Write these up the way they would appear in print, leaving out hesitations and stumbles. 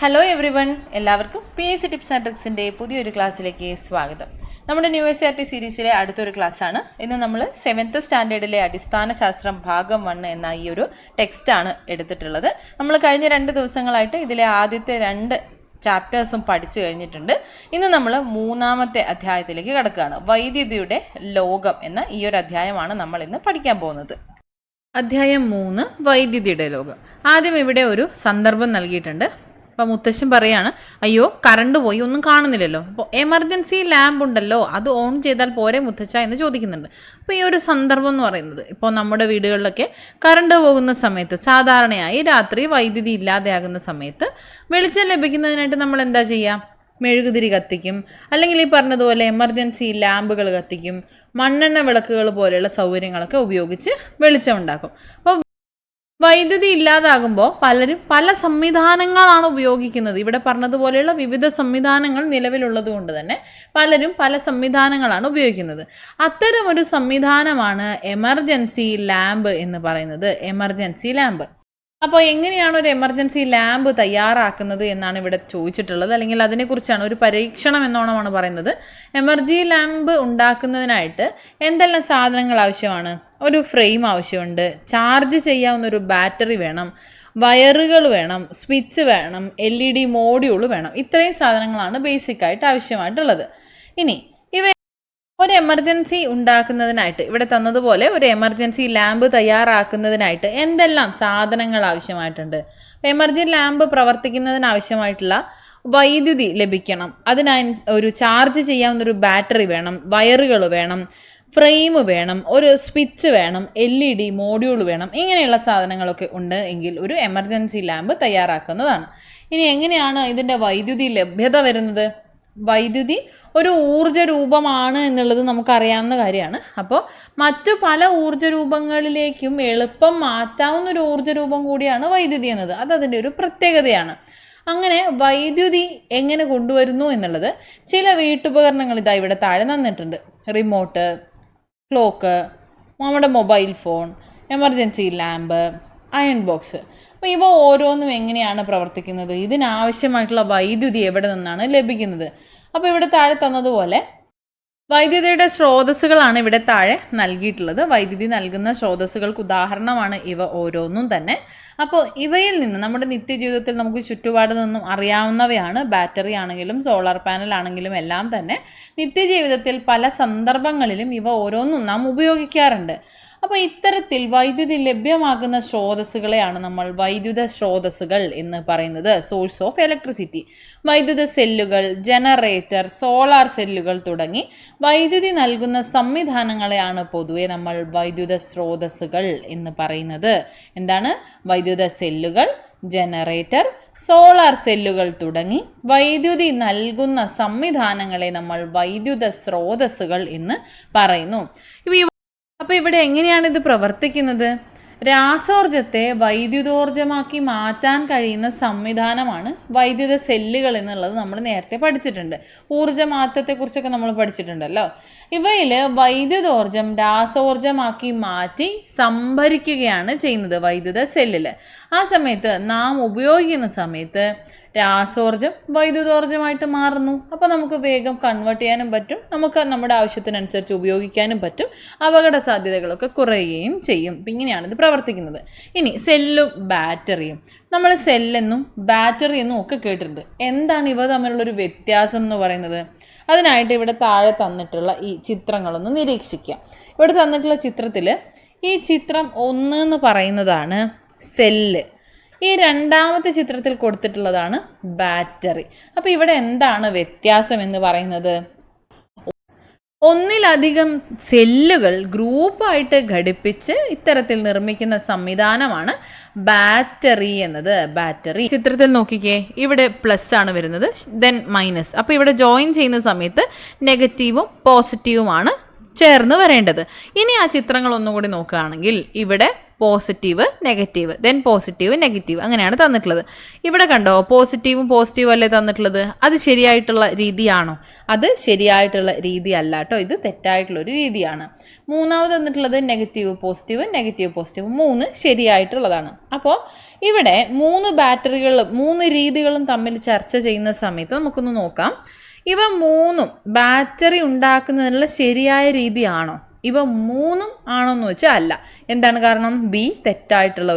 Hello every one, എല്ലാവർക്കും PSC tips and ട്രിക്സിൻ്റെ പുതിയൊരു ക്ലാസ്സിലേക്ക് സ്വാഗതം. നമ്മുടെ ന്യൂ SRT സീരീസിലെ അടുത്തൊരു ക്ലാസ്സാണ്. ഇന്ന് നമ്മൾ 7th സ്റ്റാൻഡേർഡിലെ അടിസ്ഥാന ശാസ്ത്രം ഭാഗം 1 എന്ന ഈ ഒരു ടെക്സ്റ്റാണ് എടുത്തിട്ടുള്ളത്. നമ്മൾ കഴിഞ്ഞ 2 ദിവസങ്ങളായിട്ട് ഇതിലെ ആദ്യത്തെ 2 ചാപ്റ്റേഴ്സും പഠിച്ചു കഴിഞ്ഞിട്ടുണ്ട്. ഇന്ന് നമ്മൾ 3ാമത്തെ അധ്യായത്തിലേക്ക് കടക്കുകയാണ്. വൈദ്യുതിയുടെ ലോകം എന്ന ഈ ഒരു അധ്യായമാണ് നമ്മൾ ഇന്ന് പഠിക്കാൻ പോകുന്നത്. അധ്യായം 3, വൈദ്യുതിയുടെ ലോകം. ആദ്യം ഇവിടെ ഒരു സന്ദർഭം നൽകിയിട്ടുണ്ട്. അപ്പോൾ മുത്തശ്ശൻ പറയാണ്, അയ്യോ കറണ്ട് പോയി, ഒന്നും കാണുന്നില്ലല്ലോ. അപ്പോൾ എമർജൻസി ലാമ്പ് ഉണ്ടല്ലോ, അത് ഓൺ ചെയ്താൽ പോരെ മുത്തച്ഛ എന്ന് ചോദിക്കുന്നുണ്ട്. അപ്പോൾ ഈ ഒരു സന്ദർഭം എന്ന് പറയുന്നത്, ഇപ്പോൾ നമ്മുടെ വീടുകളിലൊക്കെ കറണ്ട് പോകുന്ന സമയത്ത്, സാധാരണയായി രാത്രി വൈദ്യുതി ഇല്ലാതെയാകുന്ന സമയത്ത് വെളിച്ചം ലഭിക്കുന്നതിനായിട്ട് നമ്മൾ എന്താ ചെയ്യുക? മെഴുകുതിരി കത്തിക്കും, അല്ലെങ്കിൽ ഈ പറഞ്ഞതുപോലെ എമർജൻസി ലാമ്പുകൾ കത്തിക്കും, മണ്ണെണ്ണ വിളക്കുകൾ പോലെയുള്ള സൗകര്യങ്ങളൊക്കെ ഉപയോഗിച്ച് വെളിച്ചം ഉണ്ടാക്കും. അപ്പോൾ വൈദ്യുതി ഇല്ലാതാകുമ്പോൾ പലരും പല സംവിധാനങ്ങളാണ് ഉപയോഗിക്കുന്നത്. ഇവിടെ പറഞ്ഞതുപോലെയുള്ള വിവിധ സംവിധാനങ്ങൾ നിലവിലുള്ളത് കൊണ്ട് തന്നെ പലരും പല സംവിധാനങ്ങളാണ് ഉപയോഗിക്കുന്നത്. അത്തരമൊരു സംവിധാനമാണ് എമർജൻസി ലാമ്പ് എന്ന് പറയുന്നത്. Emergency lamp. അപ്പോൾ എങ്ങനെയാണ് ഒരു എമർജൻസി ലാമ്പ് തയ്യാറാക്കുന്നത് എന്നാണ് ഇവിടെ ചോദിച്ചിട്ടുള്ളത്, അല്ലെങ്കിൽ അതിനെക്കുറിച്ചാണ് ഒരു പരീക്ഷണം എന്നോണമാണ് പറയുന്നത്. എമർജൻസി ലാമ്പ് ഉണ്ടാക്കുന്നതിനായിട്ട് എന്തെല്ലാം സാധനങ്ങൾ ആവശ്യമാണ്? ഒരു ഫ്രെയിം ആവശ്യമുണ്ട്, ചാർജ് ചെയ്യാവുന്ന ഒരു ബാറ്ററി വേണം, വയറുകൾ വേണം, സ്വിച്ച് വേണം, LED മോഡ്യൂൾ വേണം. ഇത്രയും സാധനങ്ങളാണ് ബേസിക്കായിട്ട് ആവശ്യമായിട്ടുള്ളത്. ഇനി ഒരു എമർജൻസി ഉണ്ടാക്കുന്നതിനായിട്ട് ഇവിടെ തന്നതുപോലെ ഒരു എമർജൻസി ലാമ്പ് തയ്യാറാക്കുന്നതിനായിട്ട് എന്തെല്ലാം സാധനങ്ങൾ ആവശ്യമായിട്ടുണ്ട്? എമർജൻസി ലാമ്പ് പ്രവർത്തിക്കുന്നതിനാവശ്യമായിട്ടുള്ള വൈദ്യുതി ലഭിക്കണം, അതിനായി ഒരു ചാർജ് ചെയ്യാവുന്നൊരു ബാറ്ററി വേണം, വയറുകൾ വേണം, ഫ്രെയിം വേണം, ഒരു സ്വിച്ച് വേണം, LED മോഡ്യൂൾ വേണം. ഇങ്ങനെയുള്ള സാധനങ്ങളൊക്കെ ഉണ്ട് എങ്കിൽ ഒരു എമർജൻസി ലാമ്പ് തയ്യാറാക്കുന്നതാണ്. ഇനി എങ്ങനെയാണ് ഇതിൻ്റെ വൈദ്യുതി ലഭ്യത വരുന്നത്? വൈദ്യുതി ഒരു ഊർജ്ജ രൂപമാണ് എന്നുള്ളത് നമുക്കറിയാവുന്ന കാര്യമാണ്. അപ്പോൾ മറ്റു പല ഊർജ്ജ രൂപങ്ങളിലേക്കും എളുപ്പം മാറ്റാവുന്ന ഒരു ഊർജ്ജ രൂപം കൂടിയാണ് വൈദ്യുതി എന്നത്. അതതിൻ്റെ ഒരു പ്രത്യേകതയാണ്. അങ്ങനെ വൈദ്യുതി എങ്ങനെ കൊണ്ടുവരുന്നു എന്നുള്ളത് ചില വീട്ടുപകരണങ്ങൾ ഇതാ ഇവിടെ താഴെ തന്നിട്ടുണ്ട്. റിമോട്ട്, ക്ലോക്ക്, നമ്മുടെ mobile phone, emergency lamp, iron box. അപ്പോൾ ഇവ ഓരോന്നും എങ്ങനെയാണ് പ്രവർത്തിക്കുന്നത്? ഇതിനാവശ്യമായിട്ടുള്ള വൈദ്യുതി എവിടെ നിന്നാണ് ലഭിക്കുന്നത്? അപ്പോൾ ഇവിടെ താഴെ തന്നതുപോലെ വൈദ്യുതിയുടെ സ്രോതസ്സുകളാണ് ഇവിടെ താഴെ നൽകിയിട്ടുള്ളത്. വൈദ്യുതി നൽകുന്ന സ്രോതസ്സുകൾക്ക് ഉദാഹരണമാണ് ഇവ ഓരോന്നും തന്നെ. അപ്പോൾ ഇവയിൽ നിന്ന് നമ്മുടെ നിത്യജീവിതത്തിൽ നമുക്ക് ചുറ്റുപാട് നിന്നും അറിയാവുന്നവയാണ്. ബാറ്ററി ആണെങ്കിലും സോളാർ പാനൽ ആണെങ്കിലും എല്ലാം തന്നെ നിത്യജീവിതത്തിൽ പല സന്ദർഭങ്ങളിലും ഇവ ഓരോന്നും നാം ഉപയോഗിക്കാറുണ്ട്. അപ്പോൾ ഇത്തരത്തിൽ വൈദ്യുതി ലഭ്യമാകുന്ന സ്രോതസ്സുകളെയാണ് നമ്മൾ വൈദ്യുത സ്രോതസ്സുകൾ എന്ന് പറയുന്നത്. Source of electricity. വൈദ്യുത സെല്ലുകൾ, ജനറേറ്റർ, സോളാർ സെല്ലുകൾ തുടങ്ങി വൈദ്യുതി നൽകുന്ന സംവിധാനങ്ങളെയാണ് പൊതുവെ നമ്മൾ വൈദ്യുത സ്രോതസ്സുകൾ എന്ന് പറയുന്നത്. എന്താണ്? വൈദ്യുത സെല്ലുകൾ, ജനറേറ്റർ, സോളാർ സെല്ലുകൾ തുടങ്ങി വൈദ്യുതി നൽകുന്ന സംവിധാനങ്ങളെ നമ്മൾ വൈദ്യുത സ്രോതസ്സുകൾ എന്ന് പറയുന്നു. അപ്പോൾ ഇവിടെ എങ്ങനെയാണ് ഇത് പ്രവർത്തിക്കുന്നത്? രാസോർജത്തെ വൈദ്യുതോർജ്ജമാക്കി മാറ്റാൻ കഴിയുന്ന സംവിധാനമാണ് വൈദ്യുത സെല്ലുകൾ എന്നുള്ളത് നമ്മൾ നേരത്തെ പഠിച്ചിട്ടുണ്ട്. ഊർജ്ജമാറ്റത്തെക്കുറിച്ചൊക്കെ നമ്മൾ പഠിച്ചിട്ടുണ്ടല്ലോ. ഇവയിൽ വൈദ്യുതോർജ്ജം രാസോർജ്ജമാക്കി മാറ്റി സംഭരിക്കുകയാണ് ചെയ്യുന്നത് വൈദ്യുത സെല്ലിൽ. ആ സമയത്ത് നാം ഉപയോഗിക്കുന്ന സമയത്ത് രാസോർജ്ജം വൈദ്യുതോർജ്ജമായിട്ട് മാറുന്നു. അപ്പോൾ നമുക്ക് വേഗം കൺവേർട്ട് ചെയ്യാനും പറ്റും, നമുക്ക് നമ്മുടെ ആവശ്യത്തിനനുസരിച്ച് ഉപയോഗിക്കാനും പറ്റും, അപകട സാധ്യതകളൊക്കെ കുറയുകയും ചെയ്യും. അപ്പം ഇങ്ങനെയാണ് ഇത് പ്രവർത്തിക്കുന്നത്. ഇനി സെല്ലും ബാറ്ററിയും. നമ്മൾ സെല്ലെന്നും ബാറ്ററി എന്നും ഒക്കെ കേട്ടിട്ടുണ്ട്. എന്താണ് ഇവ തമ്മിലുള്ളൊരു വ്യത്യാസം എന്ന് പറയുന്നത്? അതിനായിട്ട് ഇവിടെ താഴെ തന്നിട്ടുള്ള ഈ ചിത്രങ്ങളൊന്ന് നിരീക്ഷിക്കുക. ഇവിടെ തന്നിട്ടുള്ള ചിത്രത്തിൽ ഈ ചിത്രം 1 എന്ന് പറയുന്നതാണ് സെല്ല്. ഈ 2ാമത്തെ ചിത്രത്തിൽ കൊടുത്തിട്ടുള്ളതാണ് ബാറ്ററി. അപ്പോൾ ഇവിടെ എന്താണ് വ്യത്യാസം എന്ന് പറയുന്നത്? ഒന്നിലധികം സെല്ലുകൾ ഗ്രൂപ്പായിട്ട് ഘടിപ്പിച്ച് ഇത്തരത്തിൽ നിർമ്മിക്കുന്ന സംവിധാനമാണ് ബാറ്ററി എന്നത്. ബാറ്ററി ചിത്രത്തിൽ നോക്കിക്കേ, ഇവിടെ പ്ലസ് ആണ് വരുന്നത്, ദെൻ മൈനസ്. അപ്പോൾ ഇവിടെ ജോയിൻ ചെയ്യുന്ന സമയത്ത് നെഗറ്റീവും പോസിറ്റീവുമാണ് ചേർന്ന് വരേണ്ടത്. ഇനി ആ ചിത്രങ്ങൾ ഒന്നുകൂടി നോക്കുകയാണെങ്കിൽ ഇവിടെ positive, negative, then positive, negative, അങ്ങനെയാണ് തന്നിട്ടുള്ളത്. ഇവിടെ കണ്ടോ, പോസിറ്റീവും അല്ലേ തന്നിട്ടുള്ളത്? അത് ശരിയായിട്ടുള്ള രീതിയാണോ? അത് ശരിയായിട്ടുള്ള രീതി അല്ല കേട്ടോ, ഇത് തെറ്റായിട്ടുള്ളൊരു രീതിയാണ്. 3ാമത് തന്നിട്ടുള്ളത് നെഗറ്റീവ് പോസിറ്റീവ്, 3 ശരിയായിട്ടുള്ളതാണ്. അപ്പോൾ ഇവിടെ 3 രീതികളും തമ്മിൽ ചർച്ച ചെയ്യുന്ന സമയത്ത് നമുക്കൊന്ന് നോക്കാം. ഇവ 3ഉം ബാറ്ററി ഉണ്ടാക്കുന്നതിനുള്ള ശരിയായ രീതിയാണോ? ഇവ 3ഉം ആണോന്ന് വെച്ചാൽ അല്ല. എന്താണ് കാരണം? ബി തെറ്റായിട്ടുള്ള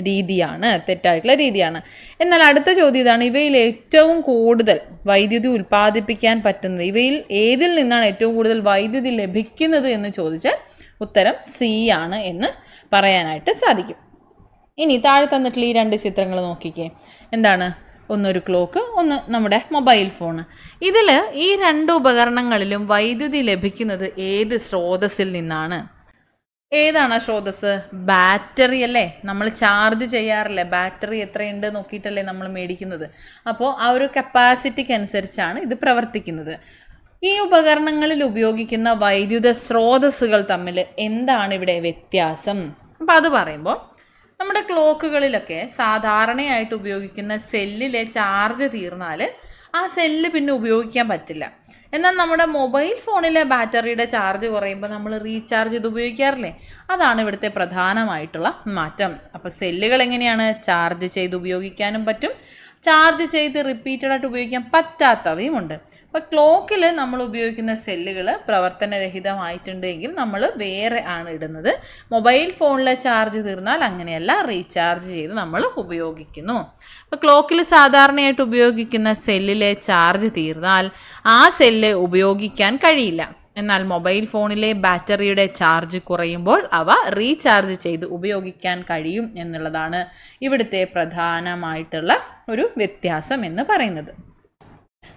രീതിയാണ്. എന്നാൽ അടുത്ത ചോദ്യം ഇതാണ്, ഇവയിൽ ഏറ്റവും കൂടുതൽ വൈദ്യുതി ഉൽപ്പാദിപ്പിക്കാൻ പറ്റുന്നത്, ഇവയിൽ ഏതിൽ നിന്നാണ് ഏറ്റവും കൂടുതൽ വൈദ്യുതി ലഭിക്കുന്നത് എന്ന് ചോദിച്ചാൽ ഉത്തരം സി ആണ് എന്ന് പറയാനായിട്ട് സാധിക്കും. ഇനി താഴെ തന്നിട്ടുള്ള ഈ 2 ചിത്രങ്ങൾ നോക്കിക്കേ. എന്താണ്? ഒന്നൊരു ക്ലോക്ക്, ഒന്ന് നമ്മുടെ മൊബൈൽ ഫോൺ. ഇതിൽ ഈ 2 ഉപകരണങ്ങളിലും വൈദ്യുതി ലഭിക്കുന്നത് ഏത് സ്രോതസ്സിൽ നിന്നാണ്? ഏതാണ് സ്രോതസ്സ്? ബാറ്ററി അല്ലേ. നമ്മൾ ചാർജ് ചെയ്യാറില്ലേ? ബാറ്ററി എത്രയുണ്ട് നോക്കിയിട്ടല്ലേ നമ്മൾ മേടിക്കുന്നത്. അപ്പോൾ ആ ഒരു കപ്പാസിറ്റിക്ക് അനുസരിച്ചാണ് ഇത് പ്രവർത്തിക്കുന്നത്. ഈ ഉപകരണങ്ങളിൽ ഉപയോഗിക്കുന്ന വൈദ്യുത സ്രോതസ്സുകൾ തമ്മിൽ എന്താണ് ഇവിടെ വ്യത്യാസം? അപ്പോൾ അത് പറയുമ്പോൾ നമ്മുടെ ക്ലോക്കുകളിലൊക്കെ സാധാരണയായിട്ട് ഉപയോഗിക്കുന്ന സെല്ലിലെ ചാർജ് തീർന്നാൽ ആ സെല്ല് പിന്നെ ഉപയോഗിക്കാൻ പറ്റില്ല. എന്നാൽ നമ്മുടെ മൊബൈൽ ഫോണിലെ ബാറ്ററിയുടെ ചാർജ് കുറയുമ്പോൾ നമ്മൾ റീചാർജ് ചെയ്ത് ഉപയോഗിക്കാറില്ലേ? അതാണ് ഇവിടുത്തെ പ്രധാനമായിട്ടുള്ള മാറ്റം. അപ്പോൾ സെല്ലുകൾ എങ്ങനെയാണ്? ചാർജ് ചെയ്ത് ഉപയോഗിക്കാനും പറ്റും, ചാർജ് ചെയ്ത് റിപ്പീറ്റഡായിട്ട് ഉപയോഗിക്കാൻ പറ്റാത്തവയുമുണ്ട്. അപ്പോൾ ക്ലോക്കിൽ നമ്മൾ ഉപയോഗിക്കുന്ന സെല്ലുകൾ പ്രവർത്തനരഹിതമായിട്ടുണ്ട് എങ്കിൽ നമ്മൾ വേറെ ആണ് ഇടുന്നത്. മൊബൈൽ ഫോണിലെ ചാർജ് തീർന്നാൽ അങ്ങനെയല്ല, റീചാർജ് ചെയ്ത് നമ്മൾ ഉപയോഗിക്കുന്നു. അപ്പോൾ ക്ലോക്കിൽ സാധാരണയായിട്ട് ഉപയോഗിക്കുന്ന സെല്ലിലെ ചാർജ് തീർന്നാൽ ആ സെല്ല് ഉപയോഗിക്കാൻ കഴിയില്ല. എന്നാൽ മൊബൈൽ ഫോണിലെ ബാറ്ററിയുടെ ചാർജ് കുറയുമ്പോൾ അവ റീചാർജ് ചെയ്ത് ഉപയോഗിക്കാൻ കഴിയും എന്നുള്ളതാണ് ഇവിടുത്തെ പ്രധാനമായിട്ടുള്ള ഒരു വ്യത്യാസം എന്ന് പറയുന്നത്.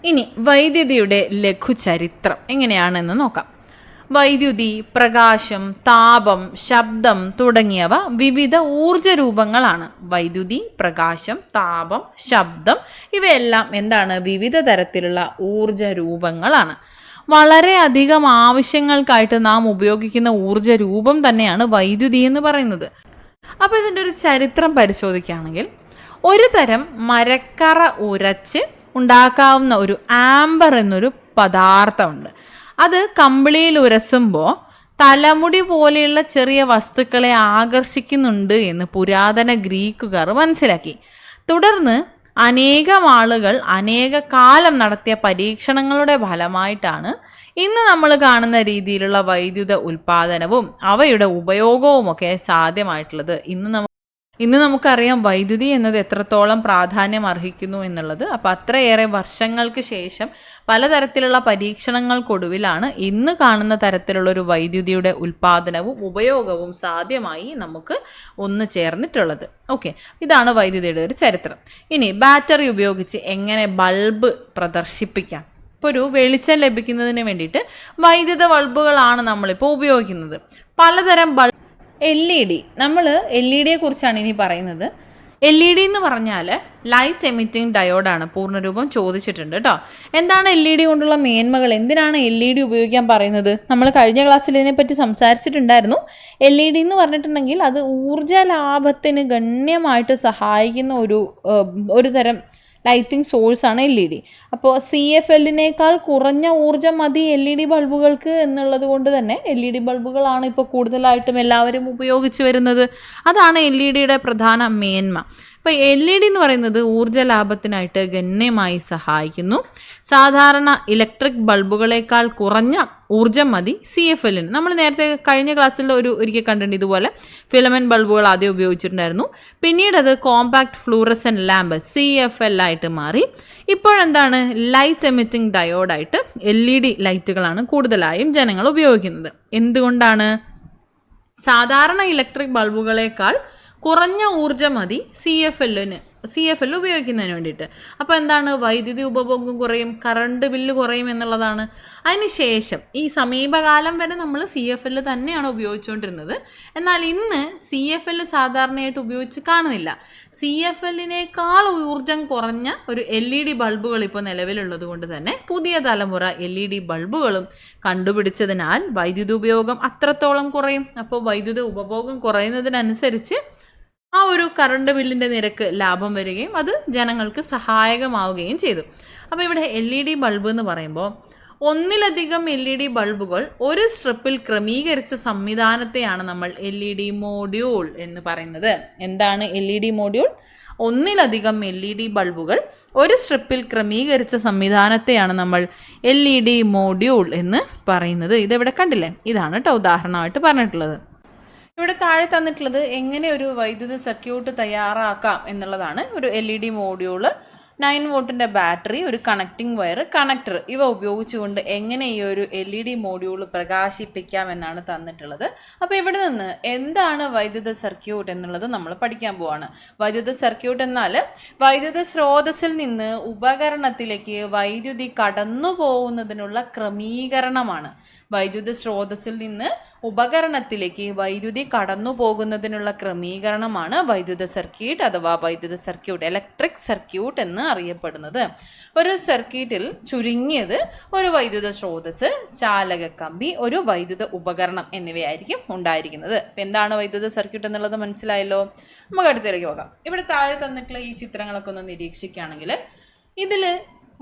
ഇനി വൈദ്യുതിയുടെ ലഘുചരിത്രം എങ്ങനെയാണെന്ന് നോക്കാം. വൈദ്യുതി, പ്രകാശം, താപം, ശബ്ദം തുടങ്ങിയവ വിവിധ ഊർജ രൂപങ്ങളാണ്. വൈദ്യുതി, പ്രകാശം, താപം, ശബ്ദം ഇവയെല്ലാം എന്താണ്? വിവിധ തരത്തിലുള്ള ഊർജ രൂപങ്ങളാണ്. വളരെയധികം ആവശ്യങ്ങൾക്കായിട്ട് നാം ഉപയോഗിക്കുന്ന ഊർജ രൂപം തന്നെയാണ് വൈദ്യുതി എന്ന് പറയുന്നത്. അപ്പോൾ ഇതിൻ്റെ ഒരു ചരിത്രം പരിശോധിക്കുകയാണെങ്കിൽ, ഒരു തരം മരക്കറ ഉരച്ച് ഉണ്ടാക്കാവുന്ന ഒരു ആംബർ എന്നൊരു പദാർത്ഥമുണ്ട്. അത് കമ്പിളിയിൽ ഉരസുമ്പോൾ തലമുടി പോലെയുള്ള ചെറിയ വസ്തുക്കളെ ആകർഷിക്കുന്നുണ്ട് എന്ന് പുരാതന ഗ്രീക്കുകാർ മനസ്സിലാക്കി. തുടർന്ന് അനേകം ആളുകൾ അനേക കാലം നടത്തിയ പരീക്ഷണങ്ങളുടെ ഫലമായിട്ടാണ് ഇന്ന് നമ്മൾ കാണുന്ന രീതിയിലുള്ള വൈദ്യുത ഉൽപ്പാദനവും അവയുടെ ഉപയോഗവുമൊക്കെ സാധ്യമായിട്ടുള്ളത്. ഇന്ന് നമുക്കറിയാം വൈദ്യുതി എന്നത് എത്രത്തോളം പ്രാധാന്യം അർഹിക്കുന്നു എന്നുള്ളത്. അപ്പോൾ അത്രയേറെ വർഷങ്ങൾക്ക് ശേഷം പലതരത്തിലുള്ള പരീക്ഷണങ്ങൾക്കൊടുവിലാണ് ഇന്ന് കാണുന്ന തരത്തിലുള്ളൊരു വൈദ്യുതിയുടെ ഉൽപ്പാദനവും ഉപയോഗവും സാധ്യമായി നമുക്ക് ഒന്ന് ചേർന്നിട്ടുള്ളത്. ഓക്കെ, ഇതാണ് വൈദ്യുതിയുടെ ഒരു ചരിത്രം. ഇനി ബാറ്ററി ഉപയോഗിച്ച് എങ്ങനെ ബൾബ് പ്രദർശിപ്പിക്കാം? ഇപ്പോൾ ഒരു വെളിച്ചം ലഭിക്കുന്നതിന് വേണ്ടിയിട്ട് വൈദ്യുത ബൾബുകളാണ് നമ്മളിപ്പോൾ ഉപയോഗിക്കുന്നത്. പലതരം LED, നമ്മൾ LED കുറിച്ചാണ് ഇനി പറയുന്നത്. LED എന്ന് പറഞ്ഞാൽ ലൈറ്റ് എമിറ്റിംഗ് ഡയോഡാണ്. പൂർണ്ണരൂപം ചോദിച്ചിട്ടുണ്ട് കേട്ടോ. എന്താണ് LED കൊണ്ടുള്ള മേന്മകൾ? എന്തിനാണ് LED ഉപയോഗിക്കാൻ പറയുന്നത്? നമ്മൾ കഴിഞ്ഞ ക്ലാസ്സിൽ ഇതിനെപ്പറ്റി സംസാരിച്ചിട്ടുണ്ടായിരുന്നു. LED എന്ന് പറഞ്ഞിട്ടുണ്ടെങ്കിൽ അത് ഊർജ ലാഭത്തിന് ഗണ്യമായിട്ട് സഹായിക്കുന്ന ഒരു തരം ലൈറ്റിംഗ് സോഴ്സാണ് LED. അപ്പോൾ CFLനേക്കാൾ കുറഞ്ഞ ഊർജ്ജം മതി LED ബൾബുകൾക്ക് എന്നുള്ളത് കൊണ്ട് തന്നെ LED ബൾബുകളാണ് ഇപ്പോൾ കൂടുതലായിട്ടും എല്ലാവരും ഉപയോഗിച്ച് വരുന്നത്. അതാണ് LED പ്രധാന മേന്മ. അപ്പോൾ LED എന്ന് പറയുന്നത് ഊർജ്ജ ലാഭത്തിനായിട്ട് ഗണ്യമായി സഹായിക്കുന്നു. സാധാരണ ഇലക്ട്രിക് ബൾബുകളേക്കാൾ കുറഞ്ഞ ഊർജ്ജം മതി CFLന്. നമ്മൾ നേരത്തെ കഴിഞ്ഞ ക്ലാസ്സിൽ ഒരിക്കൽ കണ്ടിട്ടുണ്ട്. ഇതുപോലെ ഫിലമെൻറ്റ് ബൾബുകൾ ആദ്യം ഉപയോഗിച്ചിട്ടുണ്ടായിരുന്നു. പിന്നീട് അത് കോമ്പാക്ട് ഫ്ലൂറസെൻ്റ് ലാമ്പ് CFL ആയിട്ട് മാറി. ഇപ്പോഴെന്താണ്? ലൈറ്റ് എമിറ്റിംഗ് ഡയോഡായിട്ട് LED ലൈറ്റുകളാണ് കൂടുതലായും ജനങ്ങൾ ഉപയോഗിക്കുന്നത്. എന്തുകൊണ്ടാണ്? സാധാരണ ഇലക്ട്രിക് ബൾബുകളേക്കാൾ കുറഞ്ഞ ഊർജ്ജം മതി CFL ഉപയോഗിക്കുന്നതിന് വേണ്ടിയിട്ട്. അപ്പോൾ എന്താണ്? വൈദ്യുതി ഉപഭോഗം കുറയും, കറണ്ട് ബില്ല് കുറയും എന്നുള്ളതാണ്. അതിനുശേഷം ഈ സമീപകാലം വരെ നമ്മൾ CFL തന്നെയാണ് ഉപയോഗിച്ചുകൊണ്ടിരുന്നത്. എന്നാൽ ഇന്ന് CFL സാധാരണയായിട്ട് ഉപയോഗിച്ച് കാണുന്നില്ല. CFLനേക്കാൾ ഊർജ്ജം കുറഞ്ഞ ഒരു LED ബൾബുകൾ ഇപ്പോൾ നിലവിലുള്ളത് കൊണ്ട് തന്നെ പുതിയ തലമുറ LED ബൾബുകളും കണ്ടുപിടിച്ചതിനാൽ വൈദ്യുതി ഉപയോഗം അത്രത്തോളം കുറയും. അപ്പോൾ വൈദ്യുതി ഉപഭോഗം കുറയുന്നതിനനുസരിച്ച് ആ ഒരു കറണ്ട് ബില്ലിൻ്റെ നിരക്ക് ലാഭം വരികയും അത് ജനങ്ങൾക്ക് സഹായകമാവുകയും ചെയ്തു. അപ്പോൾ ഇവിടെ LED ബൾബ് എന്ന് പറയുമ്പോൾ ഒന്നിലധികം LED ബൾബുകൾ ഒരു സ്ട്രിപ്പിൽ ക്രമീകരിച്ച സംവിധാനത്തെയാണ് നമ്മൾ LED മോഡ്യൂൾ എന്ന് പറയുന്നത്. എന്താണ് LED മോഡ്യൂൾ? ഒന്നിലധികം LED ബൾബുകൾ ഒരു സ്ട്രിപ്പിൽ ക്രമീകരിച്ച സംവിധാനത്തെയാണ് നമ്മൾ LED മോഡ്യൂൾ എന്ന് പറയുന്നത്. ഇതെവിടെ കണ്ടില്ലേ? ഇതാണ് കേട്ടോ ഉദാഹരണമായിട്ട് പറഞ്ഞിട്ടുള്ളത്. ഇവിടെ താഴെ തന്നിട്ടുള്ളത് എങ്ങനെ ഒരു വൈദ്യുത സർക്യൂട്ട് തയ്യാറാക്കാം എന്നുള്ളതാണ്. ഒരു LED മോഡ്യൂള്, 9 വോൾട്ടിൻ്റെ ബാറ്ററി, ഒരു കണക്റ്റിംഗ് വയർ, കണക്ടർ ഇവ ഉപയോഗിച്ചുകൊണ്ട് എങ്ങനെ ഈ ഒരു LED മോഡ്യൂൾ പ്രകാശിപ്പിക്കാം എന്നാണ് തന്നിട്ടുള്ളത്. അപ്പോൾ ഇവിടെ നിന്ന് എന്താണ് വൈദ്യുത സർക്യൂട്ട് എന്നുള്ളത് നമ്മൾ പഠിക്കാൻ പോവാണ്. വൈദ്യുത സർക്യൂട്ട് എന്നാൽ വൈദ്യുത സ്രോതസ്സിൽ നിന്ന് ഉപകരണത്തിലേക്ക് വൈദ്യുതി കടന്നു പോകുന്നതിനുള്ള ക്രമീകരണമാണ്. വൈദ്യുത സ്രോതസ്സിൽ നിന്ന് ഉപകരണത്തിലേക്ക് വൈദ്യുതി കടന്നു പോകുന്നതിനുള്ള ക്രമീകരണമാണ് വൈദ്യുത സർക്യൂട്ട് അഥവാ വൈദ്യുത സർക്യൂട്ട്, ഇലക്ട്രിക് സർക്യൂട്ട് എന്ന് അറിയപ്പെടുന്നത്. ഒരു സർക്യൂട്ടിൽ ചുരുങ്ങിയത് ഒരു വൈദ്യുത സ്രോതസ്, ചാലക കമ്പി, ഒരു വൈദ്യുത ഉപകരണം എന്നിവയായിരിക്കും ഉണ്ടായിരിക്കുന്നത്. അപ്പം എന്താണ് വൈദ്യുത സർക്യൂട്ട് എന്നുള്ളത് മനസ്സിലായല്ലോ. നമുക്ക് അടുത്തേക്ക് പോകാം. ഇവിടെ താഴെ തന്നിട്ടുള്ള ഈ ചിത്രങ്ങളൊക്കെ ഒന്ന് നിരീക്ഷിക്കുകയാണെങ്കിൽ ഇതിൽ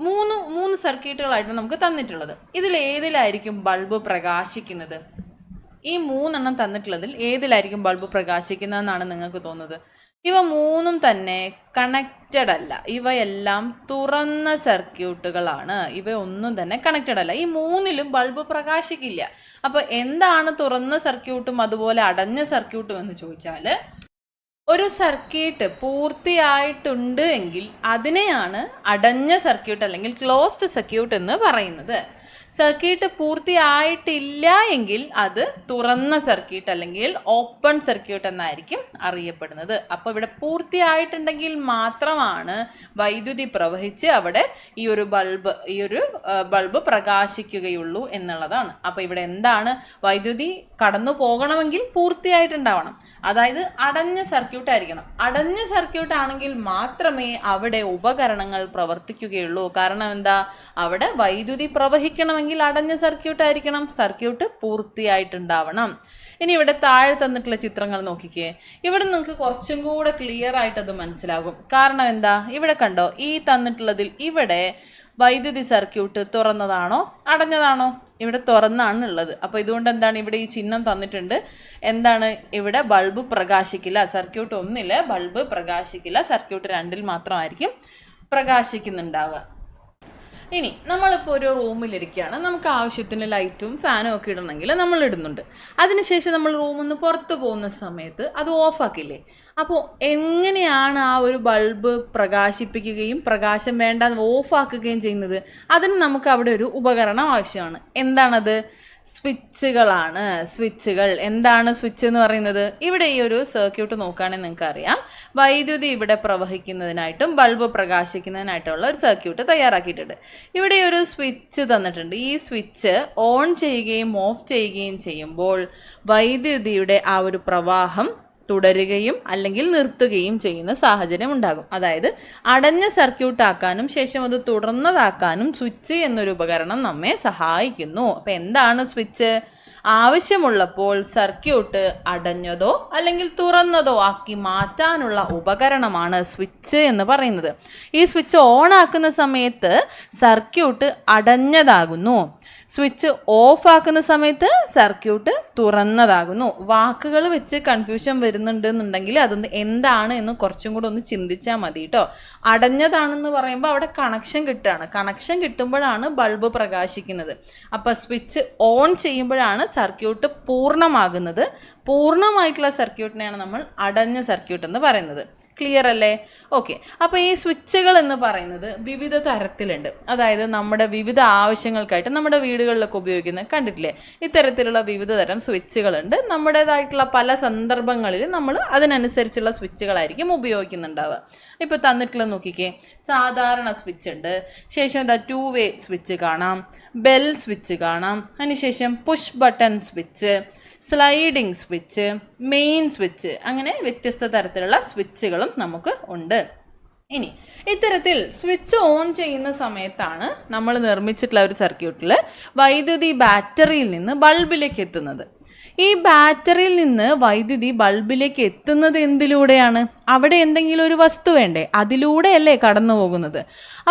മൂന്ന് സർക്യൂട്ടുകളായിട്ട് നമുക്ക് തന്നിട്ടുള്ളത്. ഇതിൽ ഏതിലായിരിക്കും ബൾബ് പ്രകാശിക്കുന്നത്? ഈ 3 എണ്ണം തന്നിട്ടുള്ളതിൽ ഏതിലായിരിക്കും ബൾബ് പ്രകാശിക്കുന്നതെന്നാണ് നിങ്ങൾക്ക് തോന്നുന്നത്? ഇവ 3ഉം തന്നെ കണക്റ്റഡ് അല്ല. ഇവയെല്ലാം തുറന്ന സർക്യൂട്ടുകളാണ്. ഇവയൊന്നും തന്നെ കണക്റ്റഡ് അല്ല. ഈ 3ലും ബൾബ് പ്രകാശിക്കില്ല. അപ്പോൾ എന്താണ് തുറന്ന സർക്യൂട്ടും അതുപോലെ അടഞ്ഞ സർക്യൂട്ടും എന്ന് ചോദിച്ചാൽ, ഒരു സർക്യൂട്ട് പൂർത്തിയായിട്ടുണ്ട് എങ്കിൽ അതിനെയാണ് അടഞ്ഞ സർക്യൂട്ട് അല്ലെങ്കിൽ ക്ലോസ്ഡ് സർക്യൂട്ട് എന്ന് പറയുന്നത്. സർക്യൂട്ട് പൂർത്തിയായിട്ടില്ല എങ്കിൽ അത് തുറന്ന സർക്യൂട്ട് അല്ലെങ്കിൽ ഓപ്പൺ സർക്യൂട്ട് എന്നായിരിക്കും അറിയപ്പെടുന്നത്. അപ്പോൾ ഇവിടെ പൂർത്തിയായിട്ടുണ്ടെങ്കിൽ മാത്രമാണ് വൈദ്യുതി പ്രവഹിച്ച് അവിടെ ഈ ഒരു ബൾബ് പ്രകാശിക്കുകയുള്ളൂ എന്നുള്ളതാണ്. അപ്പോൾ ഇവിടെ എന്താണ്? വൈദ്യുതി കടന്നു പോകണമെങ്കിൽ പൂർത്തിയായിട്ടുണ്ടാവണം. അതായത് അടഞ്ഞ സർക്യൂട്ട് ആയിരിക്കണം. അടഞ്ഞ സർക്യൂട്ട് ആണെങ്കിൽ മാത്രമേ അവിടെ ഉപകരണങ്ങൾ പ്രവർത്തിക്കുകയുള്ളൂ. കാരണം എന്താ? അവിടെ വൈദ്യുതി പ്രവഹിക്കണമെങ്കിൽ അടഞ്ഞ സർക്യൂട്ട് ആയിരിക്കണം. സർക്യൂട്ട് പൂർത്തിയായിട്ടുണ്ടാവണം. ഇനി ഇവിടെ താഴെ തന്നിട്ടുള്ള ചിത്രങ്ങൾ നോക്കിക്കേ. ഇവിടെ നിങ്ങൾക്ക് കുറച്ചും കൂടെ ക്ലിയർ ആയിട്ട് അത് മനസ്സിലാകും. കാരണം എന്താ? ഇവിടെ കണ്ടോ, ഈ തന്നിട്ടുള്ളതിൽ ഇവിടെ വൈദ്യുതി സർക്യൂട്ട് തുറന്നതാണോ അടഞ്ഞതാണോ? ഇവിടെ തുറന്നാണ് ഉള്ളത്. അപ്പോൾ ഇതുകൊണ്ട് എന്താണ് ഇവിടെ ഈ ചിഹ്നം തന്നിട്ടുണ്ട്. എന്താണ്? ഇവിടെ ബൾബ് പ്രകാശിക്കില്ല. സർക്യൂട്ട് 1ൽ ബൾബ് പ്രകാശിക്കില്ല. സർക്യൂട്ട് 2ൽ മാത്രമായിരിക്കും പ്രകാശിക്കുന്നുണ്ടാവുക. ഇനി നമ്മളിപ്പോൾ ഒരു റൂമിലിരിക്കുകയാണ്. നമുക്ക് ആവശ്യത്തിന് ലൈറ്റും ഫാനും ഒക്കെ ഇടണമെങ്കിൽ നമ്മൾ ഇടുന്നുണ്ട്. അതിനുശേഷം നമ്മൾ റൂമിൽ നിന്ന് പുറത്ത് പോകുന്ന സമയത്ത് അത് ഓഫാക്കില്ലേ? അപ്പോൾ എങ്ങനെയാണ് ആ ഒരു ബൾബ് പ്രകാശിപ്പിക്കുകയും പ്രകാശം വേണ്ട ഓഫാക്കുകയും ചെയ്യുന്നത്? അതിന് നമുക്ക് അവിടെ ഒരു ഉപകരണം ആവശ്യമാണ്. എന്താണത്? സ്വിച്ചുകളാണ്. സ്വിച്ചുകൾ. എന്താണ് സ്വിച്ച് എന്ന് പറയുന്നത്? ഇവിടെ ഈ ഒരു സർക്യൂട്ട് നോക്കുകയാണെങ്കിൽ നിങ്ങൾക്ക് അറിയാം, വൈദ്യുതി ഇവിടെ പ്രവഹിക്കുന്നതിനായിട്ടും ബൾബ് പ്രകാശിക്കുന്നതിനായിട്ടുള്ള ഒരു സർക്യൂട്ട് തയ്യാറാക്കിയിട്ടുണ്ട്. ഇവിടെ ഒരു സ്വിച്ച് തന്നിട്ടുണ്ട്. ഈ സ്വിച്ച് ഓൺ ചെയ്യുകയും ഓഫ് ചെയ്യുകയും ചെയ്യുമ്പോൾ വൈദ്യുതിയുടെ ആ ഒരു പ്രവാഹം തുടരുകയും അല്ലെങ്കിൽ നിർത്തുകയും ചെയ്യുന്ന സാഹചര്യം ഉണ്ടാകും. അതായത് അടഞ്ഞ സർക്യൂട്ടാക്കാനും ശേഷം അത് തുടർന്നതാക്കാനും സ്വിച്ച് എന്നൊരു ഉപകരണം നമ്മെ സഹായിക്കുന്നു. അപ്പോൾ എന്താണ് സ്വിച്ച്? ആവശ്യമുള്ളപ്പോൾ സർക്യൂട്ട് അടഞ്ഞതോ അല്ലെങ്കിൽ തുറന്നതോ ആക്കി മാറ്റാനുള്ള ഉപകരണമാണ് സ്വിച്ച് എന്ന് പറയുന്നത്. ഈ സ്വിച്ച് ഓൺ ആക്കുന്ന സമയത്ത് സർക്യൂട്ട് അടഞ്ഞതാകുന്നു. സ്വിച്ച് ഓഫ് ആക്കുന്ന സമയത്ത് സർക്യൂട്ട് തുറന്നതാകുന്നു. വാക്കുകൾ വെച്ച് കൺഫ്യൂഷൻ വരുന്നുണ്ടെന്നുണ്ടെങ്കിൽ അതൊന്ന് എന്താണ് എന്ന് കുറച്ചും കൂടെ ഒന്ന് ചിന്തിച്ചാൽ മതി കേട്ടോ. അടഞ്ഞതാണെന്ന് പറയുമ്പോൾ അവിടെ കണക്ഷൻ കിട്ടുകയാണ്. കണക്ഷൻ കിട്ടുമ്പോഴാണ് ബൾബ് പ്രകാശിക്കുന്നത്. അപ്പോൾ സ്വിച്ച് ഓൺ ചെയ്യുമ്പോഴാണ് സർക്യൂട്ട് പൂർണ്ണമാകുന്നത്. പൂർണ്ണമായിട്ടുള്ള സർക്യൂട്ടിനെയാണ് നമ്മൾ അടഞ്ഞ സർക്യൂട്ട് എന്ന് പറയുന്നത്. ക്ലിയർ അല്ലേ? ഓക്കെ. അപ്പോൾ ഈ സ്വിച്ചുകൾ എന്ന് പറയുന്നത് വിവിധ തരത്തിലുണ്ട്. അതായത് നമ്മുടെ വിവിധ ആവശ്യങ്ങൾക്കായിട്ട് നമ്മുടെ വീടുകളിലൊക്കെ ഉപയോഗിക്കുന്നത് കണ്ടിട്ടില്ലേ? ഇത്തരത്തിലുള്ള വിവിധ തരം സ്വിച്ചുകളുണ്ട്. നമ്മുടേതായിട്ടുള്ള പല സന്ദർഭങ്ങളിൽ നമ്മൾ അതിനനുസരിച്ചുള്ള സ്വിച്ചുകളായിരിക്കും ഉപയോഗിക്കുന്നുണ്ടാവുക. ഇപ്പോൾ തന്നിട്ടുള്ള നോക്കിക്കേ, സാധാരണ സ്വിച്ച് ഉണ്ട്. ശേഷം എന്താ 2 വേ സ്വിച്ച് കാണാം, ബെൽ സ്വിച്ച് കാണാം, അതിനുശേഷം push button switch, sliding switch, main switch, അങ്ങനെ വ്യത്യസ്ത തരത്തിലുള്ള സ്വിച്ചുകളും നമുക്ക് ഉണ്ട്. ഇനി ഇത്തരത്തിൽ സ്വിച്ച് ഓൺ ചെയ്യുന്ന സമയത്താണ് നമ്മൾ നിർമ്മിച്ചിട്ടുള്ള ഒരു സർക്യൂട്ടിൽ വൈദ്യുതി ബാറ്ററിയിൽ നിന്ന് ബൾബിലേക്ക് എത്തുന്നത്. ഈ ബാറ്ററിയിൽ നിന്ന് വൈദ്യുതി ബൾബിലേക്ക് എത്തുന്നത് എന്തിലൂടെയാണ്? അവിടെ എന്തെങ്കിലും ഒരു വസ്തു വേണ്ടേ? അതിലൂടെയല്ലേ കടന്നു പോകുന്നത്.